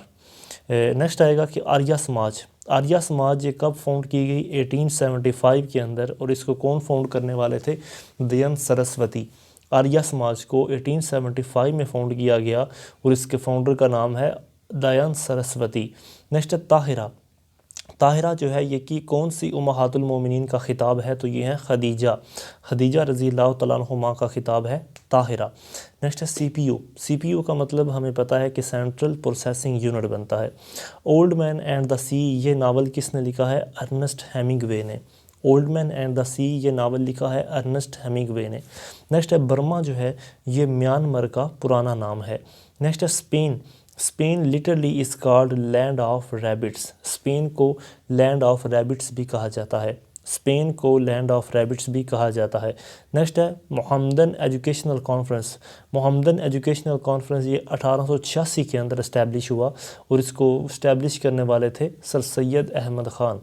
Next आएगा कि आर्या समाज। आर्या समाज ये कब फाउंड की गई? 1875 के अंदर। और इसको कौन फाउंड करने वाले थे? दयानंद सरस्वती। आर्या समाज को 1875 में फाउंड किया गया और इसके फाउंडर का नाम है दयानंद सरस्वती। नेक्स्ट है ताहिरा। ताहिरा जो है ये कि कौन सी उम्महातुल मोमिनीन का ख़िताब है? तो ये है खदीजा। खदीजा रज़ी अल्लाह तआला अन्हुमा का ख़िताब है ताहिरा। नेक्स्ट है CPU। CPU का मतलब हमें पता है कि सेंट्रल प्रोसेसिंग यूनिट बनता है। ओल्ड मैन एंड द सी ये नावल किसने लिखा है? अर्नेस्ट हेमिंगवे ने। ओल्ड मैन एंड द सी ये नावल लिखा है अर्नेस्ट हेमिंगवे ने। नेक्स्ट है बर्मा जो है ये म्यांमार का पुराना नाम है। नेक्स्ट है Spain. Spain literally is called land of rabbits. Spain को लैंड ऑफ रैबिट्स भी कहा जाता है। स्पेन को लैंड ऑफ रैबिट्स भी कहा जाता है। नेक्स्ट है Mohammedan educational conference. Mohammedan educational conference ये 1886 के अंदर इस्टेब्लिश हुआ और इसको इस्टेब्लिश करने वाले थे sir Syed Ahmad Khan.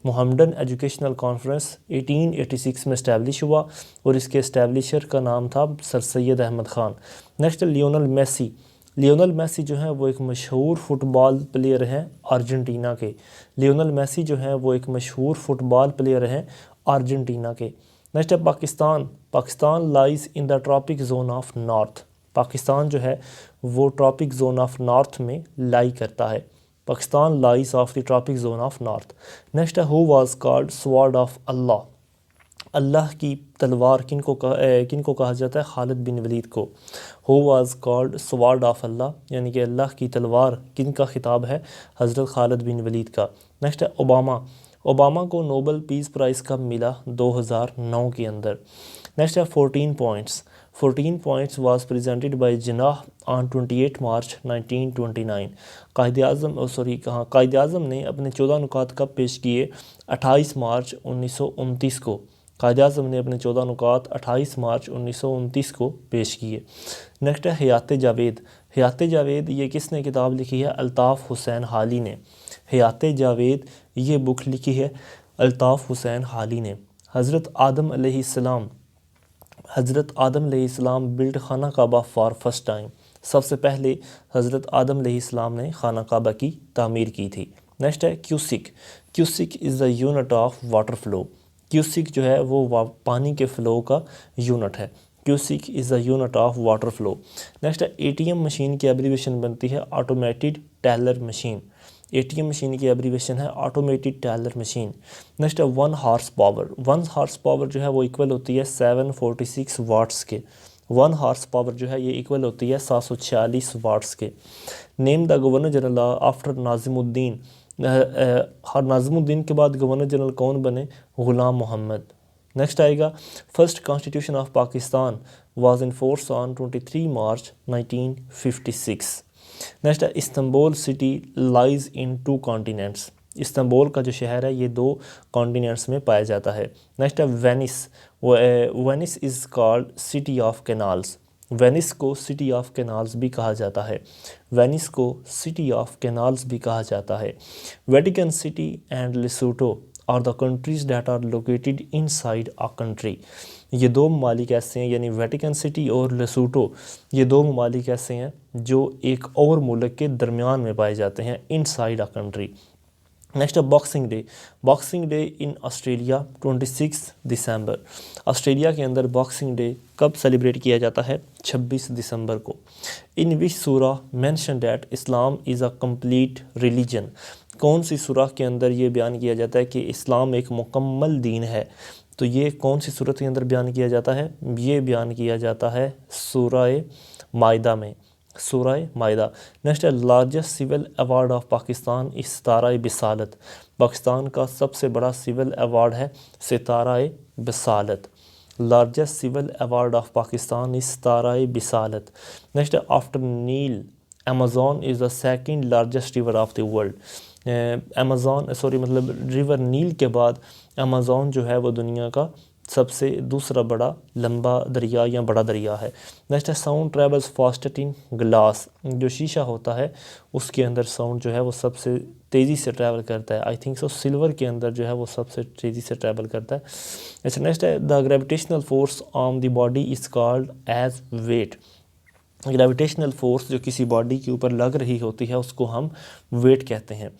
Mohammedan educational conference 1886 में इस्टेब्लिश हुआ और इसके इस्टेब्लिशर का नाम था sir Syed Ahmad Khan. Next Lionel Messi. Lionel Messi जो है वो एक मशहूर फ़ुटबॉल प्लेयर हैं अर्जेंटीना के। लियोनल मेसी जो है वो एक मशहूर फ़ुटबॉल प्लेयर हैं अर्जेंटीना के। नेक्स्ट है Pakistan. Pakistan lies in the tropic zone of north. Pakistan जो है वो ट्रॉपिक जोन ऑफ नॉर्थ में लाई करता है। Pakistan lies of the tropic zone of north. Next है who was called sword of अल्लाह। अल्लाह की तलवार किन को कहा जाता है? खालिद बिन वलीद को। Who was called sword of अल्लाह, यानी कि अल्लाह की तलवार किन का खिताब है? हज़रत खालिद बिन वलीद का। नेक्स्ट है ओबामा। ओबामा को नोबल पीस प्राइज़ कब मिला? 2009 के अंदर। नेक्स्ट है 14 points. 14 points was presented by Jinnah on 28 मार्च 1929। कायद आज़म ने अपने 14 नुकात कब पेश किए? 28 मार्च 1929 को। कायद आज़म ने अपने 14 नुकात 28 मार्च 1929 को पेश किए। नेक्स्ट है हयात जावेद। हयात जावेद ये किसने किताब लिखी है? अल्ताफ़ हुसैन हाली ने। हयात जावेद ये बुक लिखी है अल्ताफ़ हुसैन हाली ने। हज़रत आदम अलैहिस्सलाम बिल्ड खाना काबा फॉर फर्स्ट टाइम। सबसे पहले हज़रत आदम अलैहिस्सलाम ने खाना काबा की तामीर की थी। नेक्स्ट है cusec. Cusec is the unit of water flow. Cusec जो है वो पानी के फ़्लो का यूनिट है। Cusec is the unit of water flow. Next है एटीएम मशीन की एब्रीवेशन बनती है automated teller machine. ATM machine की एब्रीवेशन है ऑटोमेटेड टेलर मशीन। नेक्स्ट है 1 हॉर्स पावर। 1 हॉर्स पावर जो है वो इक्वल होती है 746 वाट्स के। 1 हॉर्स पावर जो है ये इक्वल होती है 746 वाट्स के। Name the governor general after Nazimuddin. Nazimuddin के बाद गवर्नर जनरल कौन बने? ग़ुलाम मोहम्मद। नेक्स्ट आएगा first constitution of Pakistan was in force on 23 March 1956। Next है Istanbul city lies in 2 continents. Istanbul का जो शहर है ये 2 कॉन्टिनेंट्स में पाया जाता है। नेक्स्ट है Venice. Venice is called city of canals. Venice को सिटी ऑफ कैनाल्स भी कहा जाता है। वेनिस को सिटी ऑफ कैनाल्स भी कहा जाता है। Vatican City and Lesotho are the countries that are located inside a country. ये 2 ममालिक ऐसे हैं, यानी वेटिकन सिटी और लेसोटो, ये 2 ममालिक ऐसे हैं जो एक और मुल्क के दरमियान में पाए जाते हैं, इनसाइड अ कंट्री। नेक्स्ट है boxing day. Boxing day in Australia 26 December. Australia के अंदर बॉक्सिंग डे कब सेलिब्रेट किया जाता है? 26 दिसंबर को। इन विच सूरा mention that Islam is a complete religion. कौन सी सूरा के अंदर ये बयान किया जाता है कि इस्लाम एक मुकम्मल दीन है? तो ये कौन सी सूरत के अंदर बयान किया जाता है? ये बयान किया जाता है सूरह माइदा में। सूरह माइदा। नेक्स्ट है largest civil award of Pakistan is Sitara बिसालत। Pakistan का सबसे बड़ा सिविल अवार्ड है Sitara Basalat. Largest civil award of Pakistan is Sitara Basalat. Next है after Nile Amazon is the second largest river of the world. River Nile के बाद अमेज़न जो है वो दुनिया का सबसे दूसरा बड़ा लंबा दरिया या बड़ा दरिया है। नेक्स्ट है sound travels faster in glass. जो शीशा होता है उसके अंदर साउंड जो है वो सबसे तेज़ी से ट्रैवल करता है। आई थिंक सो सिल्वर के अंदर जो है वो सबसे तेज़ी से ट्रैवल करता है। अच्छा नेक्स्ट है the gravitational force on the body is called as weight. Gravitational force जो किसी बॉडी के ऊपर लग रही होती है उसको हम वेट कहते हैं।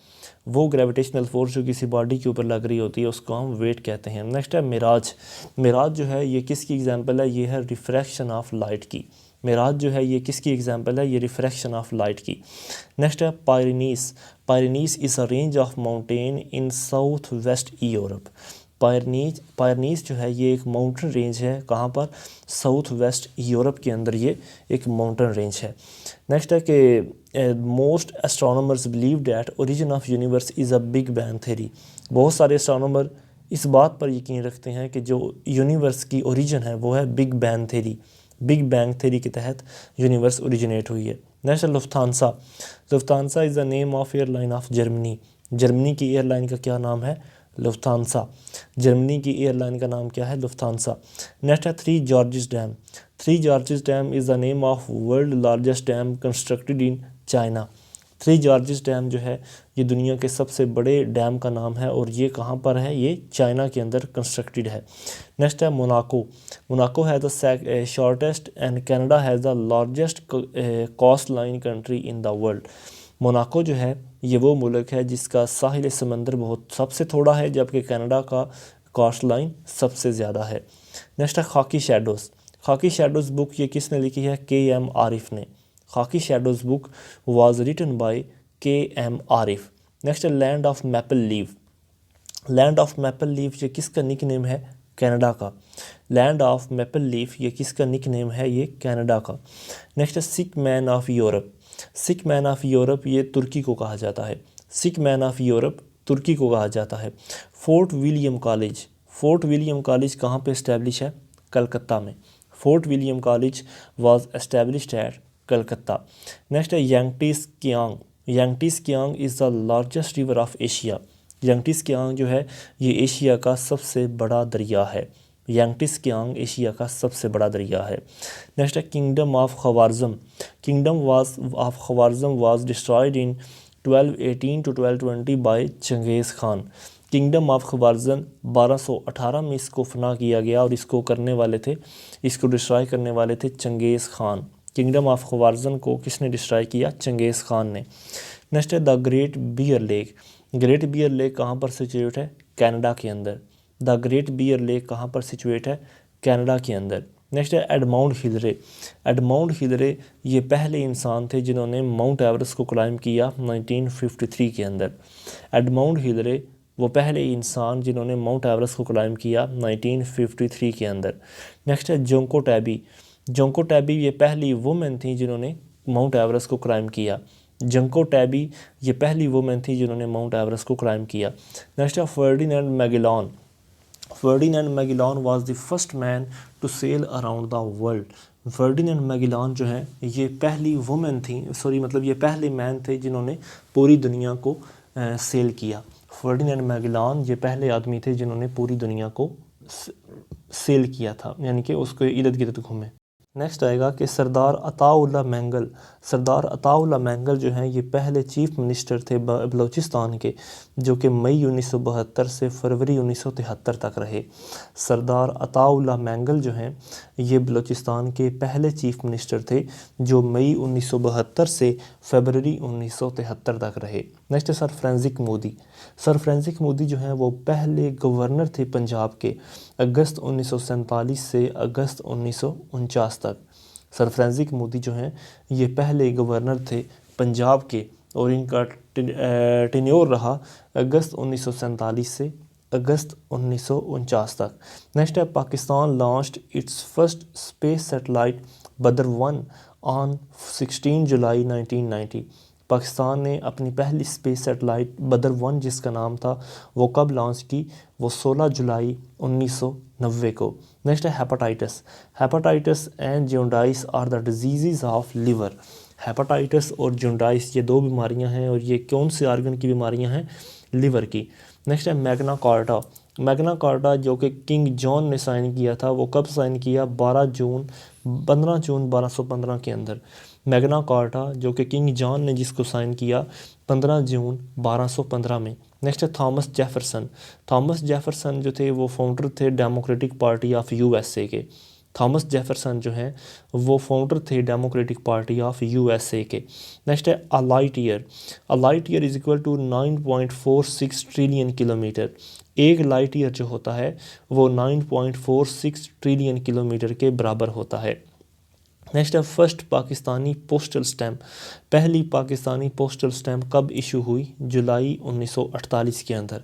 वो ग्रेविटेशनल फोर्स जो किसी बॉडी के ऊपर लग रही होती है उसको हम वेट कहते हैं। नेक्स्ट है मिराज। मिराज जो है ये किसकी एग्जांपल है? ये है रिफ्रैक्शन ऑफ लाइट की। मिराज जो है ये किसकी एग्जांपल है? ये रिफ्रैक्शन ऑफ लाइट की। नेक्स्ट है Pyrenees. Pyrenees is a range of mountain in south west Europe. Pyrenees जो है ये एक माउंटेन रेंज है। कहाँ पर? साउथ वेस्ट यूरोप के अंदर ये एक माउंटेन रेंज है। नेक्स्ट है कि most astronomers believe that origin of universe is a big bang theory. बहुत सारे एस्ट्रोनॉमर इस बात पर यकीन रखते हैं कि जो यूनिवर्स की ओरिजिन है वो है big bang theory. Big bang theory के तहत यूनिवर्स ओरिजिनेट हुई है। नेक्स्ट है Lufthansa. Lufthansa is the name of airline of Germany. Germany की एयरलाइन का क्या नाम है? लुफ्थांसा। जर्मनी की एयरलाइन का नाम क्या है? लुफ्थांसा। नेक्स्ट है three George's dam. Three George's dam is the name of world largest dam constructed in China. Three George's dam जो है ये दुनिया के सबसे बड़े डैम का नाम है और ये कहाँ पर है? ये चाइना के अंदर कंस्ट्रक्टेड है। नेक्स्ट है मोनाको। मोनाको है the shortest and Canada has the largest coast line country in the world. Monaco जो है ये वो मुल्क है जिसका साहिल समंदर बहुत सबसे थोड़ा है, जबकि कनाडा का कोस्ट लाइन सबसे ज़्यादा है। नेक्स्ट है खाकी शैडोज़। खाकी शैडोज़ बुक ये किसने लिखी है? के.एम. आरिफ ने। Khaki shadows book was written by K M. Arif. Next है land of maple leaf. Land of maple leaf ये किसका निक नेम है? कनाडा का। लैंड ऑफ मैपल लीफ ये किसका निक नेम है? ये कनाडा का। नेक्स्ट है sick man of Europe. Sick man of Europe ये तुर्की को कहा जाता है। सिक मैन ऑफ यूरोप तुर्की को कहा जाता है। Fort William college. Fort William college कहाँ पे इस्टेब्लिश है? कलकत्ता में। Fort William college was established at Calcutta. Next है Yangtze Kiang. Yangtze Kiang is the largest river of Asia. Yangtze Kiang जो है ये एशिया का सबसे बड़ा दरिया है। यांगटीज कियांग एशिया का सबसे बड़ा दरिया है। नेक्स्ट है kingdom of Khwarizm. Kingdom was of Khwarizm was destroyed in 1218 to 1220 by Genghis Khan. Kingdom of Khwarizm 1218 में इसको फना किया गया और इसको करने वाले थे, इसको डिस्ट्रॉय करने वाले थे Genghis Khan. Kingdom of Khwarazm को किसने डिस्ट्रॉय किया? चंगेज़ खान ने। नेक्स्ट है the Great Bear Lake. Great Bear Lake कहाँ पर सिचुएट है? कनाडा के अंदर। द ग्रेट बियर लेक कहाँ पर सिचुएट है? कनाडा के अंदर। नेक्स्ट है एडमाउंट हिलरे। एडमाउंट हिलरे ये पहले इंसान थे जिन्होंने माउंट एवरेस्ट को क्लाइम किया 1953 के अंदर। एडमाउंट हिलरे वो पहले इंसान जिन्होंने माउंट एवरेस्ट को क्लाइम किया 1953 के अंदर। नेक्स्ट है जोंको टैबी। जोंको टैबी ये पहली वुमेन थी जिन्होंने माउंट एवरेस्ट को क्लाइम किया। जोंको टैबी ये पहली वुमेन थी जिन्होंने माउंट एवरेस्ट को क्लाइम किया। नेक्स्ट है Ferdinand Magellan. Ferdinand Magellan was the first man to sail around the world. Ferdinand Magellan जो है ये पहली वुमेन थी, मतलब ये पहले मैन थे जिन्होंने पूरी दुनिया को सेल किया। फर्डिनेंड मैगेलन ये पहले आदमी थे जिन्होंने पूरी दुनिया को सेल किया था, यानी कि उसको इर्द गिर्द घूमे। नेक्स्ट आएगा कि सरदार अताउल्ला मैंगल। सरदार अताउल्ला मैंगल जो हैं ये पहले चीफ मिनिस्टर थे बलूचिस्तान के, जो कि मई 1972 से फरवरी 1973 तक रहे। सरदार अताउल्ला मैंगल जो हैं ये बलूचिस्तान के पहले चीफ मिनिस्टर थे जो मई 1972 से फरवरी 1973 तक रहे। नेक्स्ट है sir Francis Modi. Sir Francis Modi जो हैं वो पहले गवर्नर थे पंजाब के अगस्त 1947 से अगस्त 1949 तक। सर फ्रांसिस मोदी जो हैं ये पहले गवर्नर थे पंजाब के और इनका टेन्योर रहा अगस्त 1947 से अगस्त 1949 तक। नेक्स्ट है Pakistan launched its first space satellite Badr on 16 July 1990। Pakistan ने अपनी पहली स्पेस सैटेलाइट बद्र-1 जिसका नाम था वो कब लॉन्च की? वो 16 जुलाई 1990 को। नेक्स्ट है hepatitis. Hepatitis and jaundice are the diseases of liver. Hepatitis और जॉन्डिस ये दो बीमारियां हैं और ये कौन से ऑर्गन की बीमारियां हैं? लिवर की। नेक्स्ट है मैग्ना कार्टा। मैग्ना कार्टा जो कि किंग जॉन ने साइन किया था वो कब साइन किया? 15 जून 1215 के अंदर। मैग्ना कार्टा जो कि किंग जॉन ने जिसको साइन किया 15 जून 1215 में। नेक्स्ट है थॉमस जेफरसन। थॉमस जेफरसन जो थे वो फाउंडर थे डेमोक्रेटिक पार्टी ऑफ यूएसए के। थॉमस जेफरसन जो हैं वो फाउंडर थे डेमोक्रेटिक पार्टी ऑफ यूएसए के। नेक्स्ट है a light year. A light year is equal to 9.46 trillion kilometre. एक लाइट ईयर जो होता है वो 9.46 ट्रिलियन किलोमीटर के बराबर होता है। नेक्स्ट है फर्स्ट पाकिस्तानी पोस्टल स्टैम्प। पहली पाकिस्तानी पोस्टल स्टैम्प कब इशू हुई? जुलाई 1948 के अंदर।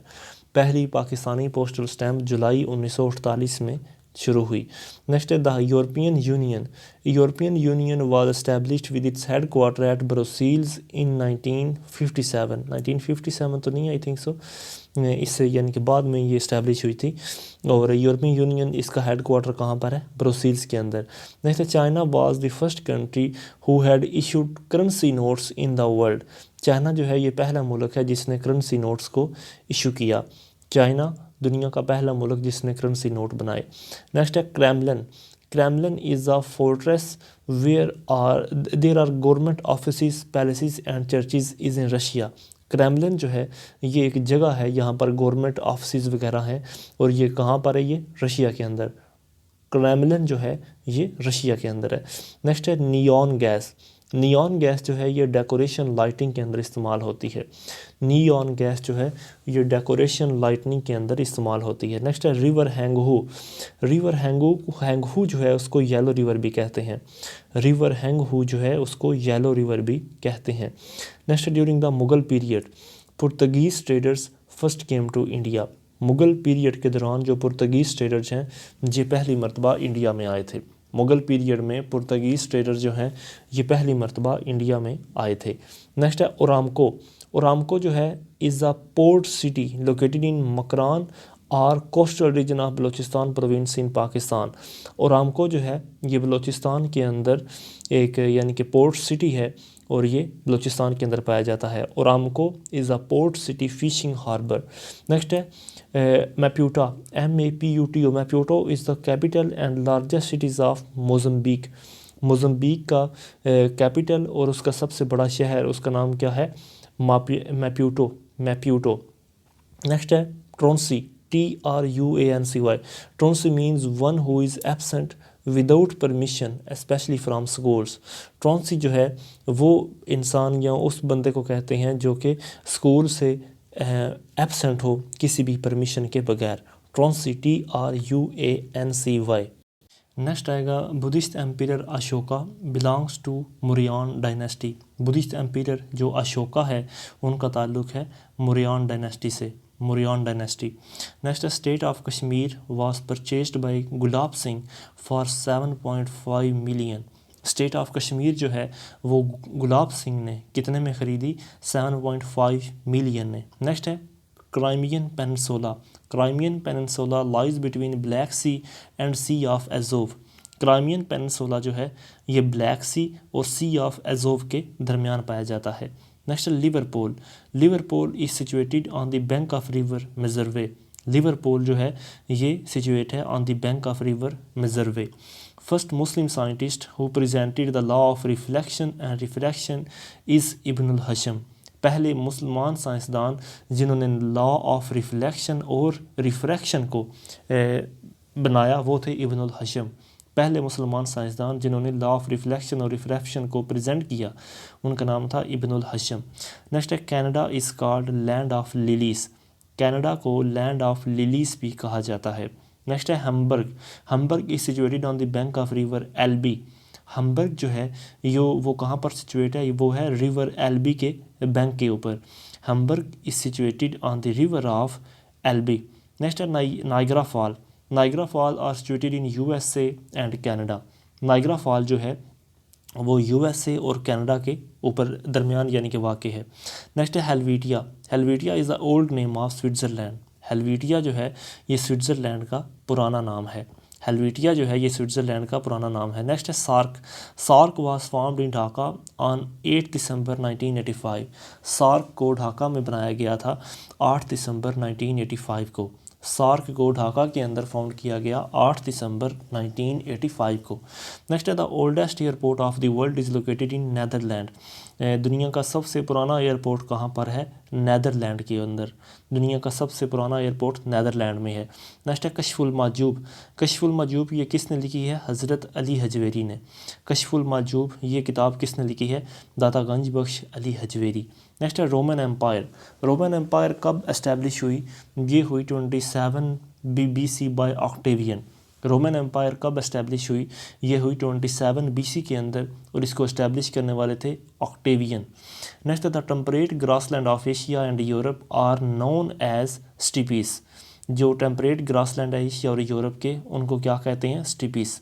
पहली पाकिस्तानी पोस्टल स्टैम्प जुलाई 1948 में शुरू हुई। नेक्स्ट है the European Union. European Union was established with its headquarter at Brussels in 1957। 1957 तो नहीं, आई थिंक सो, इससे यानी कि बाद में ये इस्टेब्लिश हुई थी। और यूरोपियन यूनियन इसका हेड क्वार्टर कहाँ पर है? ब्रुसेल्स के अंदर। नेक्स्ट है China was the first country who had issued currency notes in the world. China जो है ये पहला मुल्क है जिसने करेंसी नोट्स को इशू किया। चाइना दुनिया का पहला मुल्क जिसने करेंसी नोट बनाए। नेक्स्ट है Kremlin. Kremlin is a fortress where there are government office, palaces and churches is in Russia. Kremlin जो है ये एक जगह है, यहाँ पर गवर्नमेंट ऑफिस वगैरह हैं, और ये कहाँ पर है, ये रशिया के अंदर। क्रेमलिन जो है ये रशिया के अंदर है। नेक्स्ट है नियॉन गैस। नियॉन गैस जो है ये डेकोरेशन लाइटिंग के अंदर इस्तेमाल होती है। नियॉन गैस जो है ये डेकोरेशन लाइटनिंग के अंदर इस्तेमाल होती है। नेक्स्ट है रिवर हैंगहू। रिवर हैंगहू जो है उसको येलो रिवर भी कहते हैं। रिवर हैंगहू जो है उसको येलो रिवर भी कहते हैं। Next during the Mughal period Portuguese traders first came to India. Mughal period के दौरान जो पुर्तगीज़ ट्रेडर्स हैं ये पहली मरतबा इंडिया में आए थे। मुग़ल पीरियड में पुर्तगीज़ ट्रेडर्स जो हैं ये पहली मरतबा इंडिया में आए थे। नेक्स्ट है ओरामको। ओरामको जो है is a port city located in Makran और coastal region of Balochistan province in Pakistan. ओरामको जो है ये बलूचिस्तान के अंदर एक यानी कि पोर्ट सिटी है, और ये बलूचिस्तान के अंदर पाया जाता है। ओरामको is a port city fishing harbour. Next है Maputo, MAPUTO। Maputo is the capital and largest cities of Mozambique. Mozambique का कैपिटल और उसका सबसे बड़ा शहर, उसका नाम क्या है, मैप्यूटो। मैप्यूटो। नेक्स्ट है truancy, TRUANCY। Truancy means one who is absent without permission specially from schools. ट्रोंसी जो है वो इंसान या उस बंदे को कहते हैं जो कि स्कूल से एब्सेंट हो किसी भी परमिशन के बगैर। Truancy, TRUANCY। नेक्स्ट आएगा Buddhist emperor Ashoka belongs to Mauryan dynasty. Buddhist emperor जो अशोका है उनका ताल्लुक़ है मौर्यन डायनेस्टी से, Mauryan dynasty. Next state of Kashmir was purchased by Gulab Singh for 7.5 million. State of Kashmir जो है वो गुलाब सिंह ने कितने में ख़रीदी, 7.5 मिलियन ने। नेक्स्ट है Crimean peninsula. Crimean peninsula lies between Black Sea and Sea of Azov. Crimean peninsula जो है ये ब्लैक सी और सी ऑफ एज़ोव के दरमियान पाया जाता है। Next Liverpool. Liverpool is situated on the bank of river मिजरवे। लिवरपूल जो है ये सिचुएट है on the bank of river मिजरवे। First Muslim scientist who presented the law of reflection and refraction is इब्नुल हशम। पहले मुसलमान साइंसदान जिन्होंने लॉ ऑफ रिफ्लेक्शन और रिफ्रैक्शन को बनाया वो थे इब्नुल हशम। पहले मुसलमान साइंसदान जिन्होंने लॉ ऑफ रिफ्लेक्शन और रिफ्रैक्शन को प्रेजेंट किया उनका नाम था इब्नुल हशम। नेक्स्ट है Canada is called land of lilies. Canada को लैंड ऑफ लिलीज़ भी कहा जाता है। नेक्स्ट है Hamburg. Hamburg is situated on the bank of river Elby. Hamburg जो है वो कहाँ पर सिचुएट है, वो है रिवर एल्बी के बैंक के ऊपर। Hamburg is situated on the river of Elbe. Next है Niagara fall. Niagara fall are situated in USA and Canada. Niagara fall जो है वो USA और कनाडा के ऊपर दरमियान यानी कि वाक़ है। नेक्स्ट है Helvetia. Helvetia is the old name of Switzerland. Helvetia जो है ये स्विट्ज़रलैंड का पुराना नाम है। हेल्वेटिया जो है ये स्विट्ज़रलैंड का पुराना नाम है। नेक्स्ट है SAARC. SAARC was formed in Dhaka on 8 December 1985। SAARC को ढाका में बनाया गया था 8 दिसंबर 1985 को। सार्क को ढाका के अंदर फाउंड किया गया 8 दिसंबर 1985 को। नेक्स्ट है the oldest airport of the world is located in Netherlands. दुनिया का सबसे पुराना एयरपोर्ट कहाँ पर है, नैदरलैंड के अंदर। दुनिया का सबसे पुराना एयरपोर्ट नैदरलैंड में है। नेक्स्ट है कशफुल माजूब। कशफुल माजूब ये किसने लिखी है, हज़रत अली हजवेरी ने। कशफुल माजूब ये किताब किसने लिखी है, दाता गंज बख्श अली हजवेरी। नेक्स्ट है रोमन एम्पायर। रोमन एम्पायर कब एस्टेब्लिश हुई, ये हुई 27 BC by Octavian. Roman Empire कब एस्टेब्लिश हुई, ये हुई 27 BC के अंदर, और इसको एस्टेब्लिश करने वाले थे Octavian. Next the temperate grassland of Asia and Europe are known as steppes. जो टेम्परेट ग्रासलैंड है एशिया और यूरोप के, उनको क्या कहते हैं, steppes.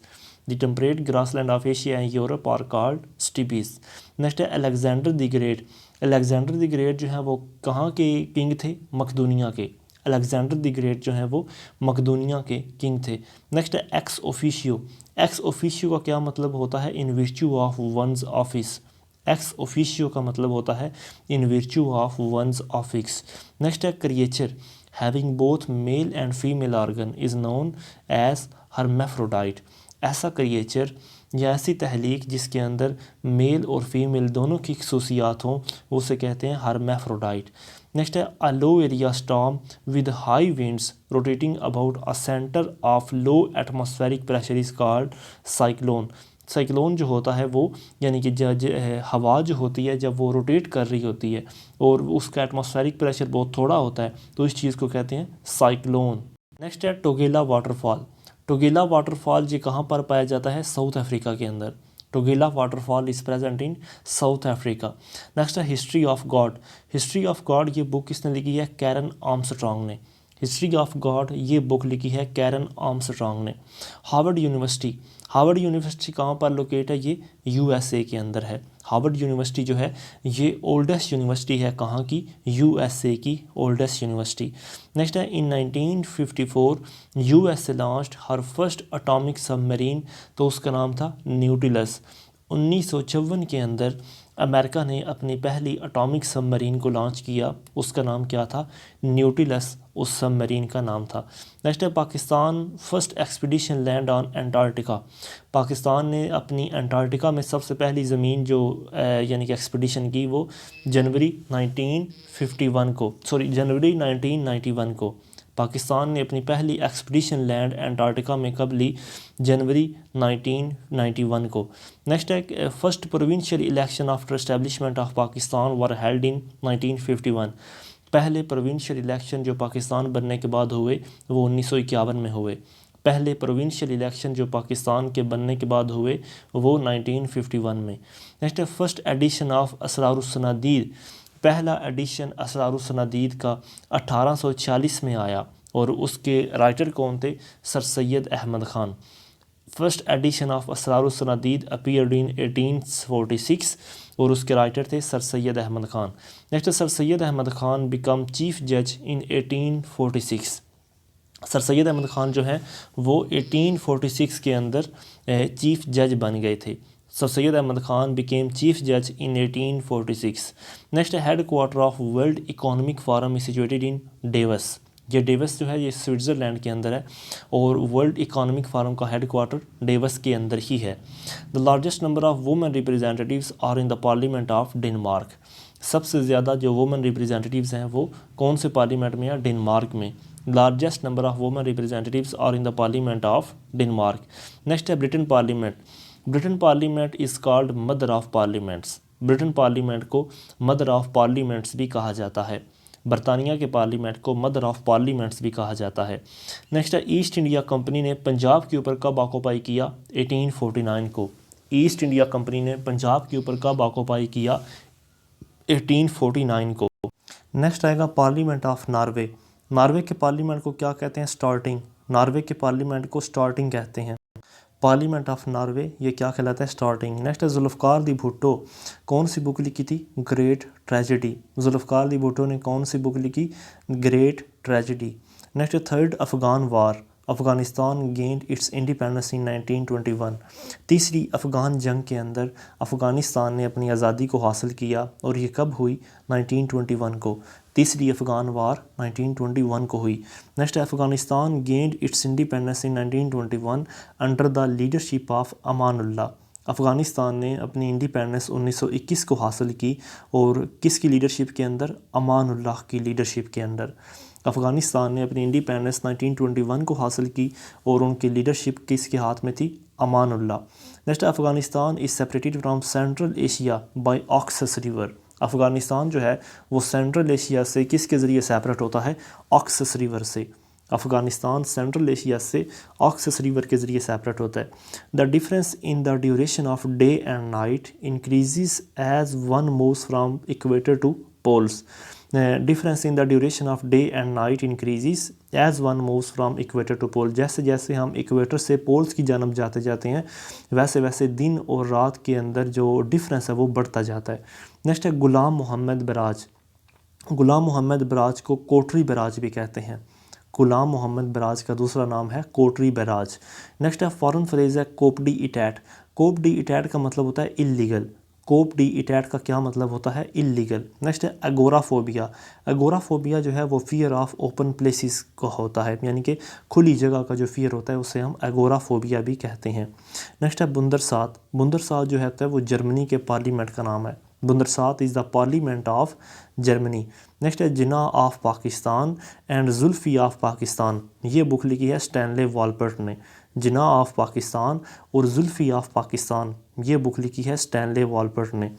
The temperate grassland of Asia and Europe are called steppes. Next है Alexander the great. Alexander the great जो है वो कहाँ के किंग थे, मकदूनिया के। अलेक्जेंडर द ग्रेट जो है वो मकदूनिया के किंग थे। नेक्स्ट है एक्स ओफिशियो। एक्स ओफिशियो का क्या मतलब होता है, in virtue of one's office. Ex officio का मतलब होता है in virtue of one's office. Next है creature. Having both male and female organ is known as hermaphrodite. ऐसा क्रिएचर या ऐसी तहलीक जिसके अंदर मेल और फीमेल दोनों की खसूसियात हों उसे कहते हैं हर्मेफ्रोडाइट। नेक्स्ट है a low area storm with high winds rotating about a centre of low atmospheric pressure is called cyclone. Cyclone जो होता है वो यानी कि हवा जो होती है जब वो रोटेट कर रही होती है और उसका एटमॉस्फेरिक प्रेशर बहुत थोड़ा होता है तो इस चीज़ को कहते हैं साइक्लोन। नेक्स्ट है टोगेला वाटरफॉल। टोगेला वाटरफॉल ये कहाँ पर पाया जाता है? साउथ अफ्रीका के अंदर। Tugela waterfall is present in South Africa. Next है history of God. History of God ये बुक किसने लिखी है? कैरन आर्मस्ट्रॉन्ग ने। हिस्ट्री ऑफ गॉड ये बुक लिखी है कैरन आर्मस्ट्रॉन्ग ने। Harvard University. हार्वर्ड यूनिवर्सिटी कहाँ पर लोकेट है? ये यूएसए के अंदर है। हार्वर्ड यूनिवर्सिटी जो है ये ओल्डेस्ट यूनिवर्सिटी है कहाँ की? यूएसए की ओल्डेस्ट यूनिवर्सिटी। नेक्स्ट है इन 1954 यूएसए लॉन्च्ड हर फर्स्ट एटॉमिक सबमरीन, तो उसका नाम था न्यूटिलस। 1954 के अंदर अमेरिका ने अपनी पहली एटॉमिक सबमरीन को लॉन्च किया, उसका नाम क्या था? न्यूटिलस उस सबमरीन का नाम था। नेक्स्ट है Pakistan first expedition land on Antarctica. Pakistan ने अपनी एंटार्क्टिका में सबसे पहली ज़मीन जो यानी कि एक्सपीडिशन की वो जनवरी 1991 को पाकिस्तान ने अपनी पहली एक्सपीडिशन लैंड एंटार्क्टिका में कब ली? जनवरी 1991 को। नेक्स्ट है first provincial election after establishment of Pakistan were held in 1951। पहले प्रोविंशियल इलेक्शन जो पाकिस्तान बनने के बाद हुए वो 1951 में हुए। पहले प्रोविंशियल इलेक्शन जो पाकिस्तान के बनने के बाद हुए वो 1951 में। नेक्स्ट है फर्स्ट एडिशन ऑफ असरारुस्सनादीद। पहला एडिशन असरारुस्सनादीद का 1846 में आया और उसके राइटर कौन थे? Sir Syed Ahmad Khan. First edition of Asarussanadid appeared in 1846 और उसके राइटर थे sir Syed Ahmad Khan. Next sir Syed Ahmad Khan become chief जज इन 1846। सर सैयद अहमद ख़ान जो हैं वो 1846 के अंदर चीफ जज बन गए थे। Sir Syed Ahmad Khan became chief जज in 1846। Next head quarter of World Economic Forum is situated in Davos. ये डेवस जो है ये स्विट्ज़रलैंड के अंदर है और वर्ल्ड इकोनॉमिक फोरम का हेड क्वार्टर डेवस के अंदर ही है। The largest number of women representatives are in the parliament of Denmark. सबसे ज़्यादा जो वुमेन रिप्रेजेंटेटिव्स हैं वो कौन से पार्लियामेंट में है? डेनमार्क में। Largest number of women representatives are in the parliament of Denmark. Next है Britain parliament. Britain parliament is called mother of parliaments. Britain parliament को मदर ऑफ पार्लियामेंट्स भी कहा जाता है। बरतानिया के पार्लियामेंट को मदर ऑफ पार्लियामेंट्स भी कहा जाता है। नेक्स्ट है ईस्ट इंडिया कंपनी ने पंजाब के ऊपर कब ऑक्यूपाई किया? 1849 को। ईस्ट इंडिया कंपनी ने पंजाब के ऊपर कब ऑक्यूपाई किया? 1849 को। नेक्स्ट आएगा पार्लियामेंट ऑफ नॉर्वे। नॉर्वे के पार्लियामेंट को क्या कहते हैं? स्टार्टिंग। नॉर्वे के पार्लियामेंट को स्टार्टिंग कहते हैं। पार्लियामेंट ऑफ नॉर्वे ये क्या कहलाता है? स्टार्टिंग। नेक्स्ट है जुल्फ़िकार दी भुट्टो कौन सी बुक लिखी थी? Great tragedy. जुल्फ़िकार दी भुट्टो ने कौन सी बुक लिखी? Great tragedy. नेक्स्ट है third Afghan war. Afghanistan gained its independence in 1921। तीसरी अफ़गान जंग के अंदर अफ़गानिस्तान ने अपनी आज़ादी को हासिल किया और ये कब हुई? 1921 को। तीसरी अफ़गान वार 1921 को हुई। Next Afghanistan gained its independence in 1921 under the leadership of Amanullah. Afghanistan ने अपनी इंडिपेंडेंस 1921 को हासिल की और किसकी लीडरशिप के अंदर? अमानुल्लाह की लीडरशिप के अंदर। अफ़गानिस्तान ने अपनी इंडिपेंडेंस 1921 को हासिल की और उनकी लीडरशिप किसके हाथ में थी? Amanullah. Next Afghanistan is separated from Central Asia by Oxus river. Afghanistan जो है वो सेंट्रल एशिया से किसके ज़रिए सेपरेट होता है? ऑक्सस रिवर से। अफ़गानिस्तान सेंट्रल एशिया से ऑक्सस रिवर के ज़रिए सेपरेट होता है। The difference in the duration of day and night increases as one moves from equator to poles. Difference in the duration of day and night increases as one moves from equator to pole. जैसे जैसे हम equator से poles की जानब जाते जाते हैं वैसे वैसे दिन और रात के अंदर जो डिफरेंस है वो बढ़ता जाता है। नेक्स्ट है ग़ुलाम मोहम्मद बराज। ग़ुलाम मोहम्मद बराज को कोटरी बराज भी कहते हैं। ग़ुलाम मोहम्मद बराज का दूसरा नाम है कोटरी बराज। नेक्स्ट है फॉरेन फ्रेज़ है कोप डी इटैट। कोप डी इटैट का मतलब होता है इलीगल। कोप डी इटैट का क्या मतलब होता है, इलीगल। नेक्स्ट है एगोराफोबिया। एगोराफोबिया जो है वो फियर ऑफ ओपन प्लेसेस का होता है, यानी कि खुली जगह का जो फियर होता है उसे हम एगोराफोबिया भी कहते हैं। नेक्स्ट है बुंदरसात। बुंदरसात जो है वो जर्मनी के पार्लियामेंट का नाम है। Bundesrat is the parliament of Germany. Next है Jinnah of Pakistan and Zulfi of Pakistan. ये बुक लिखी है स्टैनले वॉलपर्ट ने। जिना ऑफ पाकिस्तान और जुल्फ़ी ऑफ पाकिस्तान, ये बुक लिखी है स्टैनले वॉलपर्ट ने।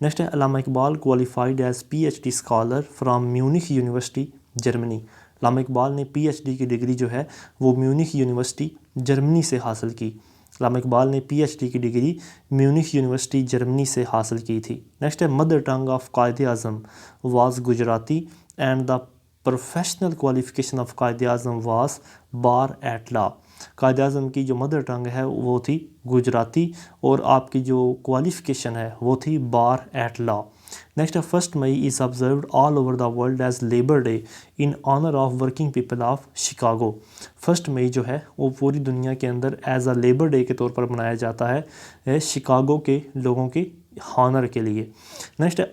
नेक्स्ट है Allama Iqbal qualified as PhD scholar from Munich University Germany. Allama Iqbal ने PhD की डिग्री जो है वो म्यूनिख यूनिवर्सिटी जर्मनी से हासिल की। अल्लामा इकबाल ने PhD की डिग्री म्यूनिख यूनिवर्सिटी जर्मनी से हासिल की थी। नेक्स्ट है mother tongue of Quaid Azam was Gujarati and the professional qualification of Quaid Azam was bar at law. Quaid Azam की जो मदर टंग है वो थी गुजराती और आपकी जो क्वालिफ़िकेशन है वो थी बार एट लॉ। नेक्स्ट है 1 May is observed all over the world as labour day in honour of working people of Chicago. 1 मई जो है वो पूरी दुनिया के अंदर एज अ लेबर डे के तौर पर मनाया जाता है शिकागो के लोगों के हॉनर के लिए। नेक्स्ट है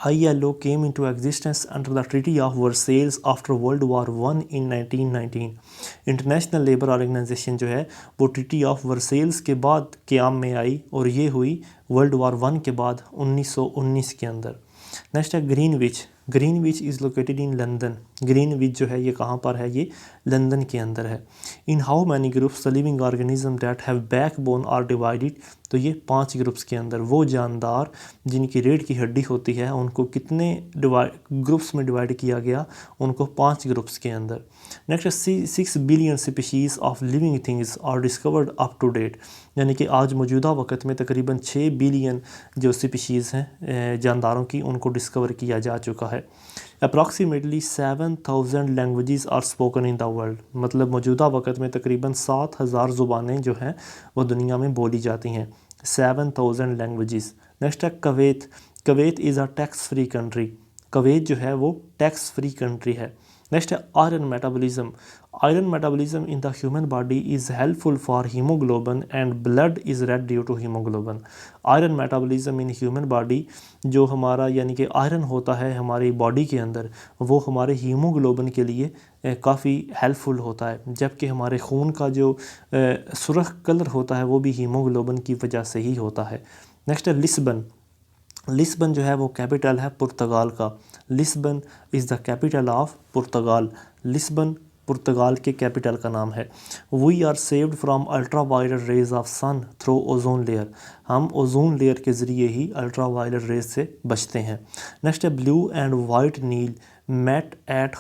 ILO came into existence under the Treaty of Versailles after World War I in 1919। International Labour Organization जो है वो ट्रीटी ऑफ वर्सेल्स के बाद क़याम में आई और ये हुई वर्ल्ड वार 1 के बाद 1919 के अंदर। नेक्स्ट है Greenwich. Greenwich is located in London. Greenwich जो है ये कहाँ पर है, ये लंदन के अंदर है। In how many groups the living organism that have backbone are divided. तो ये 5 ग्रुप्स के अंदर वो जानदार जिनकी रीढ़ की हड्डी होती है उनको कितने ग्रुप्स में डिवाइड किया गया, उनको 5 ग्रुप्स के अंदर। Next 6 billion species of living things are discovered up to date. यानी कि आज मौजूदा वक्त में तकरीबन 6 बिलियन जो स्पीशीज़ हैं जानदारों की उनको डिस्कवर किया जा चुका है। Approximately 7000 languages are spoken in the world. मतलब मौजूदा वक्त में तकरीबन 7000 ज़ुबानें जो हैं वो दुनिया में बोली जाती हैं, 7000 लैंग्वेजेस। नेक्स्ट है Kuwait. Kuwait is a tax free country. Kuwait जो है वो टैक्स फ्री कंट्री है। नेक्स्ट है iron metabolism. Iron metabolism in the human body is helpful for haemoglobin and blood is red due to haemoglobin. Iron metabolism in human body, जो हमारा यानी कि iron होता है हमारी बॉडी के अंदर, वो हमारे हीमोग्लोबिन के लिए काफ़ी हेल्पफुल होता है, जबकि हमारे खून का जो सुर्ख कलर होता है वो भी हीमोग्लोबिन की वजह से ही होता है। नेक्स्ट है लिस्बन। लिस्बन जो है वो कैपिटल है पुर्तगाल का। Lisbon is the capital of Portugal. Lisbon पुर्तगाल के कैपिटल का नाम है। We are saved from ultra violet rays of sun through ozone layer. हम ओजोन लेयर के ज़रिए ही अल्ट्रा वायलेट रेज से बचते हैं। नेक्स्ट है blue and white Nile met at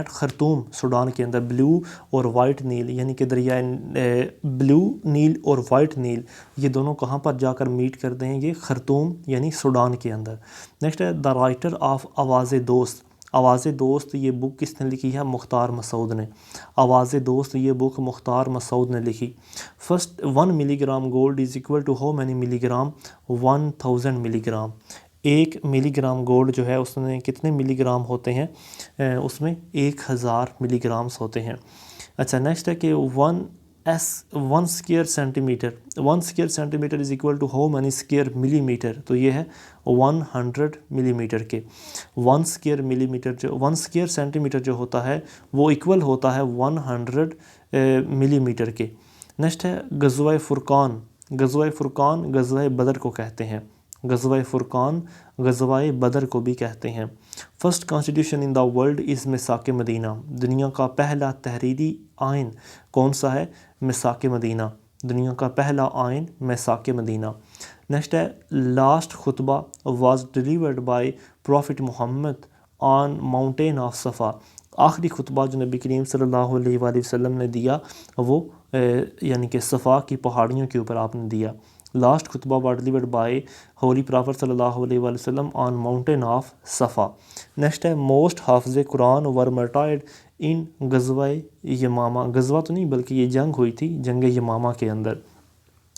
Khartoum Sudan के अंदर। ब्लू और वाइट नील यानी कि दरियाए ब्लू नील और वाइट नील ये दोनों कहाँ पर जाकर मीट करते हैं, ये खरतूम यानी सूडान के अंदर। नेक्स्ट है द राइटर ऑफ आवाज़ दोस्त। आवाज़ दोस्त ये बुक किसने लिखी है, मुख्तार मसूद ने। आवाज़ दोस्त ये बुक मुख्तार मसूद ने लिखी। First 1 milligram gold is equal to how many milligram, 1000 milligram. 1 milligram gold जो है उसमें कितने मिलीग्राम होते हैं, उसमें 1000 मिलीग्राम्स होते हैं। अच्छा नेक्स्ट है कि 1 square centimetre, 1 square centimetre is equal to how many square millimetre. तो ये है 100 मिलीमीटर के। 1 स्क्वायर मिलीमीटर जो 1 स्क्वायर सेंटीमीटर जो होता है वो इक्वल होता है 100 मिलीमीटर के। नेक्स्ट है गज़वा फुरकान। गज़वा फुरकान गज़वा बदर को कहते हैं। गज़वा फुरकान गज़वा बदर को भी कहते हैं। First constitution in the world is मिसाक मदीना। दुनिया का पहला तहरीरी आइन कौन सा है, मिसाक मदीना। दुनिया का पहला आइन मिसाक मदीना। नेक्स्ट है लास्ट खुतबा was delivered by prophet Mohammad on mountain of Safa. आखिरी खुतबा जो नबी करीम सल्लल्लाहु अलैहि वसल्लम ने दिया वो यानी कि सफ़ा की पहाड़ियों के ऊपर आपने दिया। लास्ट खुतबा was delivered by holy prophet सल्लल्लाहु अलैहि वसल्लम on mountain of Safa. Next है मोस्ट हाफिज़ कुरान वर मर्टाइड इन गज़वा यमामा। गज़वा तो नहीं बल्कि ये जंग हुई थी, जंग यमामा के अंदर।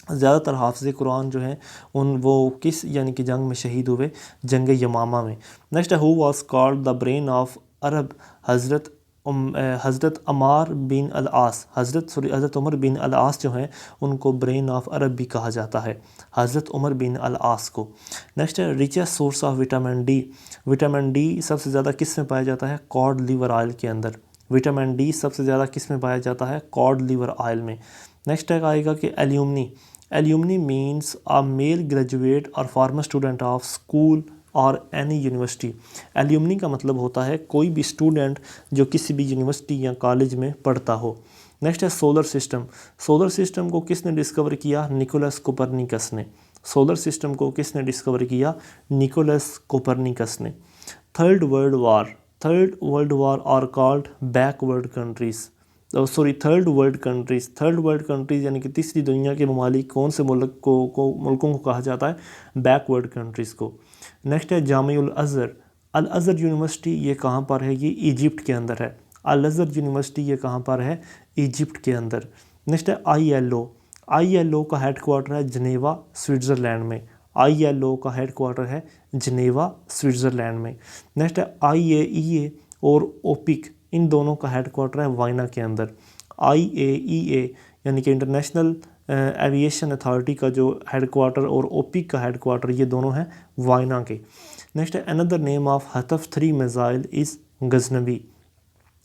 ज़्यादातर हाफिज़ कुरान जो हैं वो किस यानी कि जंग में शहीद हुए, जंग यमामा में। नेक्स्ट है who was called the brain of Arab. हज़रत हज़रत अमार बिन अल आस हज़रत उमर बिन अल आस जो हैं उनको ब्रेन ऑफ अरब भी कहा जाता है, हज़रत उमर बिन अल आस को। नेक्स्ट है richest source of vitamin D. Vitamin D सबसे ज़्यादा किस में पाया जाता है? कॉड लिवर ऑयल के अंदर। विटामिन डी सबसे ज़्यादा किस में पाया जाता है? कॉड लिवर ऑयल में। नेक्स्ट टैग आएगा कि एल्यूमनी। एल्यूमनी मीन्स अ मेल ग्रेजुएट और फॉर्मर स्टूडेंट ऑफ स्कूल और एनी यूनिवर्सिटी। एल्यूमनी का मतलब होता है कोई भी स्टूडेंट जो किसी भी यूनिवर्सिटी या कॉलेज में पढ़ता हो। नेक्स्ट है सोलर सिस्टम। सोलर सिस्टम को किसने डिस्कवर किया? निकोलस कोपरनिकस ने। सोलर सिस्टम को किसने डिस्कवर किया? निकोलस कोपरनिकस ने। Third world war are called backward countries. Third world countries यानी कि तीसरी दुनिया के ममालिक कौन से मुल्कों को कहा जाता है? बैकवर्ड कंट्रीज़ को। नेक्स्ट है जामिउल अज़हर। अल अज़हर यूनिवर्सिटी ये कहाँ पर है? ये इजिप्ट के अंदर है। अल अज़हर यूनिवर्सिटी ये कहाँ पर है? इजिप्ट के अंदर। नेक्स्ट है ILO का हेड क्वार्टर है जनेवा स्विट्ज़रलैंड में। ILO का हेड क्वार्टर है जनेवा स्विट्ज़रलैंड में। नेक्स्ट है IAEA और ओपिक, इन दोनों का हेड क्वार्टर है वाइना के अंदर। IAEA यानी कि इंटरनेशनल एविएशन अथॉरिटी का जो हेड क्वार्टर और ओपिक का हेड क्वार्टर ये दोनों हैं वाइना के। नेक्स्ट है another name of Hatf 3 missile is Ghaznavi.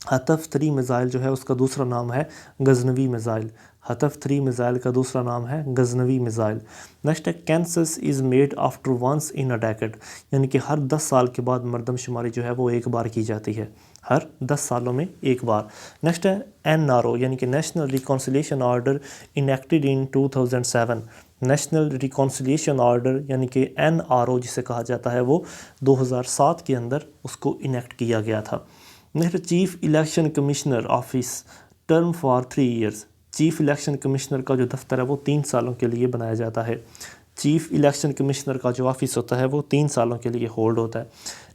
Hatf 3 missile जो है उसका दूसरा नाम है गजनवी मिसाइल। हतफ 3 मिसाइल का दूसरा नाम है गजनवी मिसाइल। नेक्स्ट है census is made after once in a decade, यानी कि हर 10 साल के बाद मरदमशुमारी जो है वो एक बार की जाती है, हर 10 सालों में एक बार। नेक्स्ट है NRO यानी कि नेशनल रिकॉन्सिलिएशन ऑर्डर इनेक्टेड इन 2007। नेशनल रिकॉन्सिलिएशन ऑर्डर यानी कि NRO जिसे कहा जाता है वो 2007 के अंदर उसको इनेक्ट किया गया था। Next chief election commissioner office term for 3 years. Chief election commissioner का जो दफ्तर है वो 3 सालों के लिए बनाया जाता है। चीफ इलेक्शन कमिश्नर का जो ऑफिस होता है वो 3 सालों के लिए होल्ड होता है।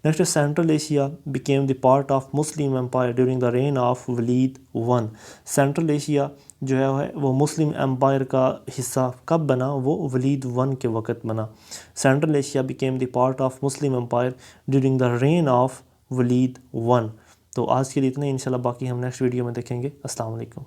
Next Central Asia became the part of Muslim empire during the reign of Walid I। Central Asia जो है वो मुस्लिम एम्पायर का हिस्सा कब बना? वो वलीद I के वक़्त बना। Central Asia became the part of Muslim empire during the reign of Walid I। तो आज के लिए इतना ही, इंशाल्लाह बाकी हम नेक्स्ट वीडियो में देखेंगे। अस्सलाम वालेकुम।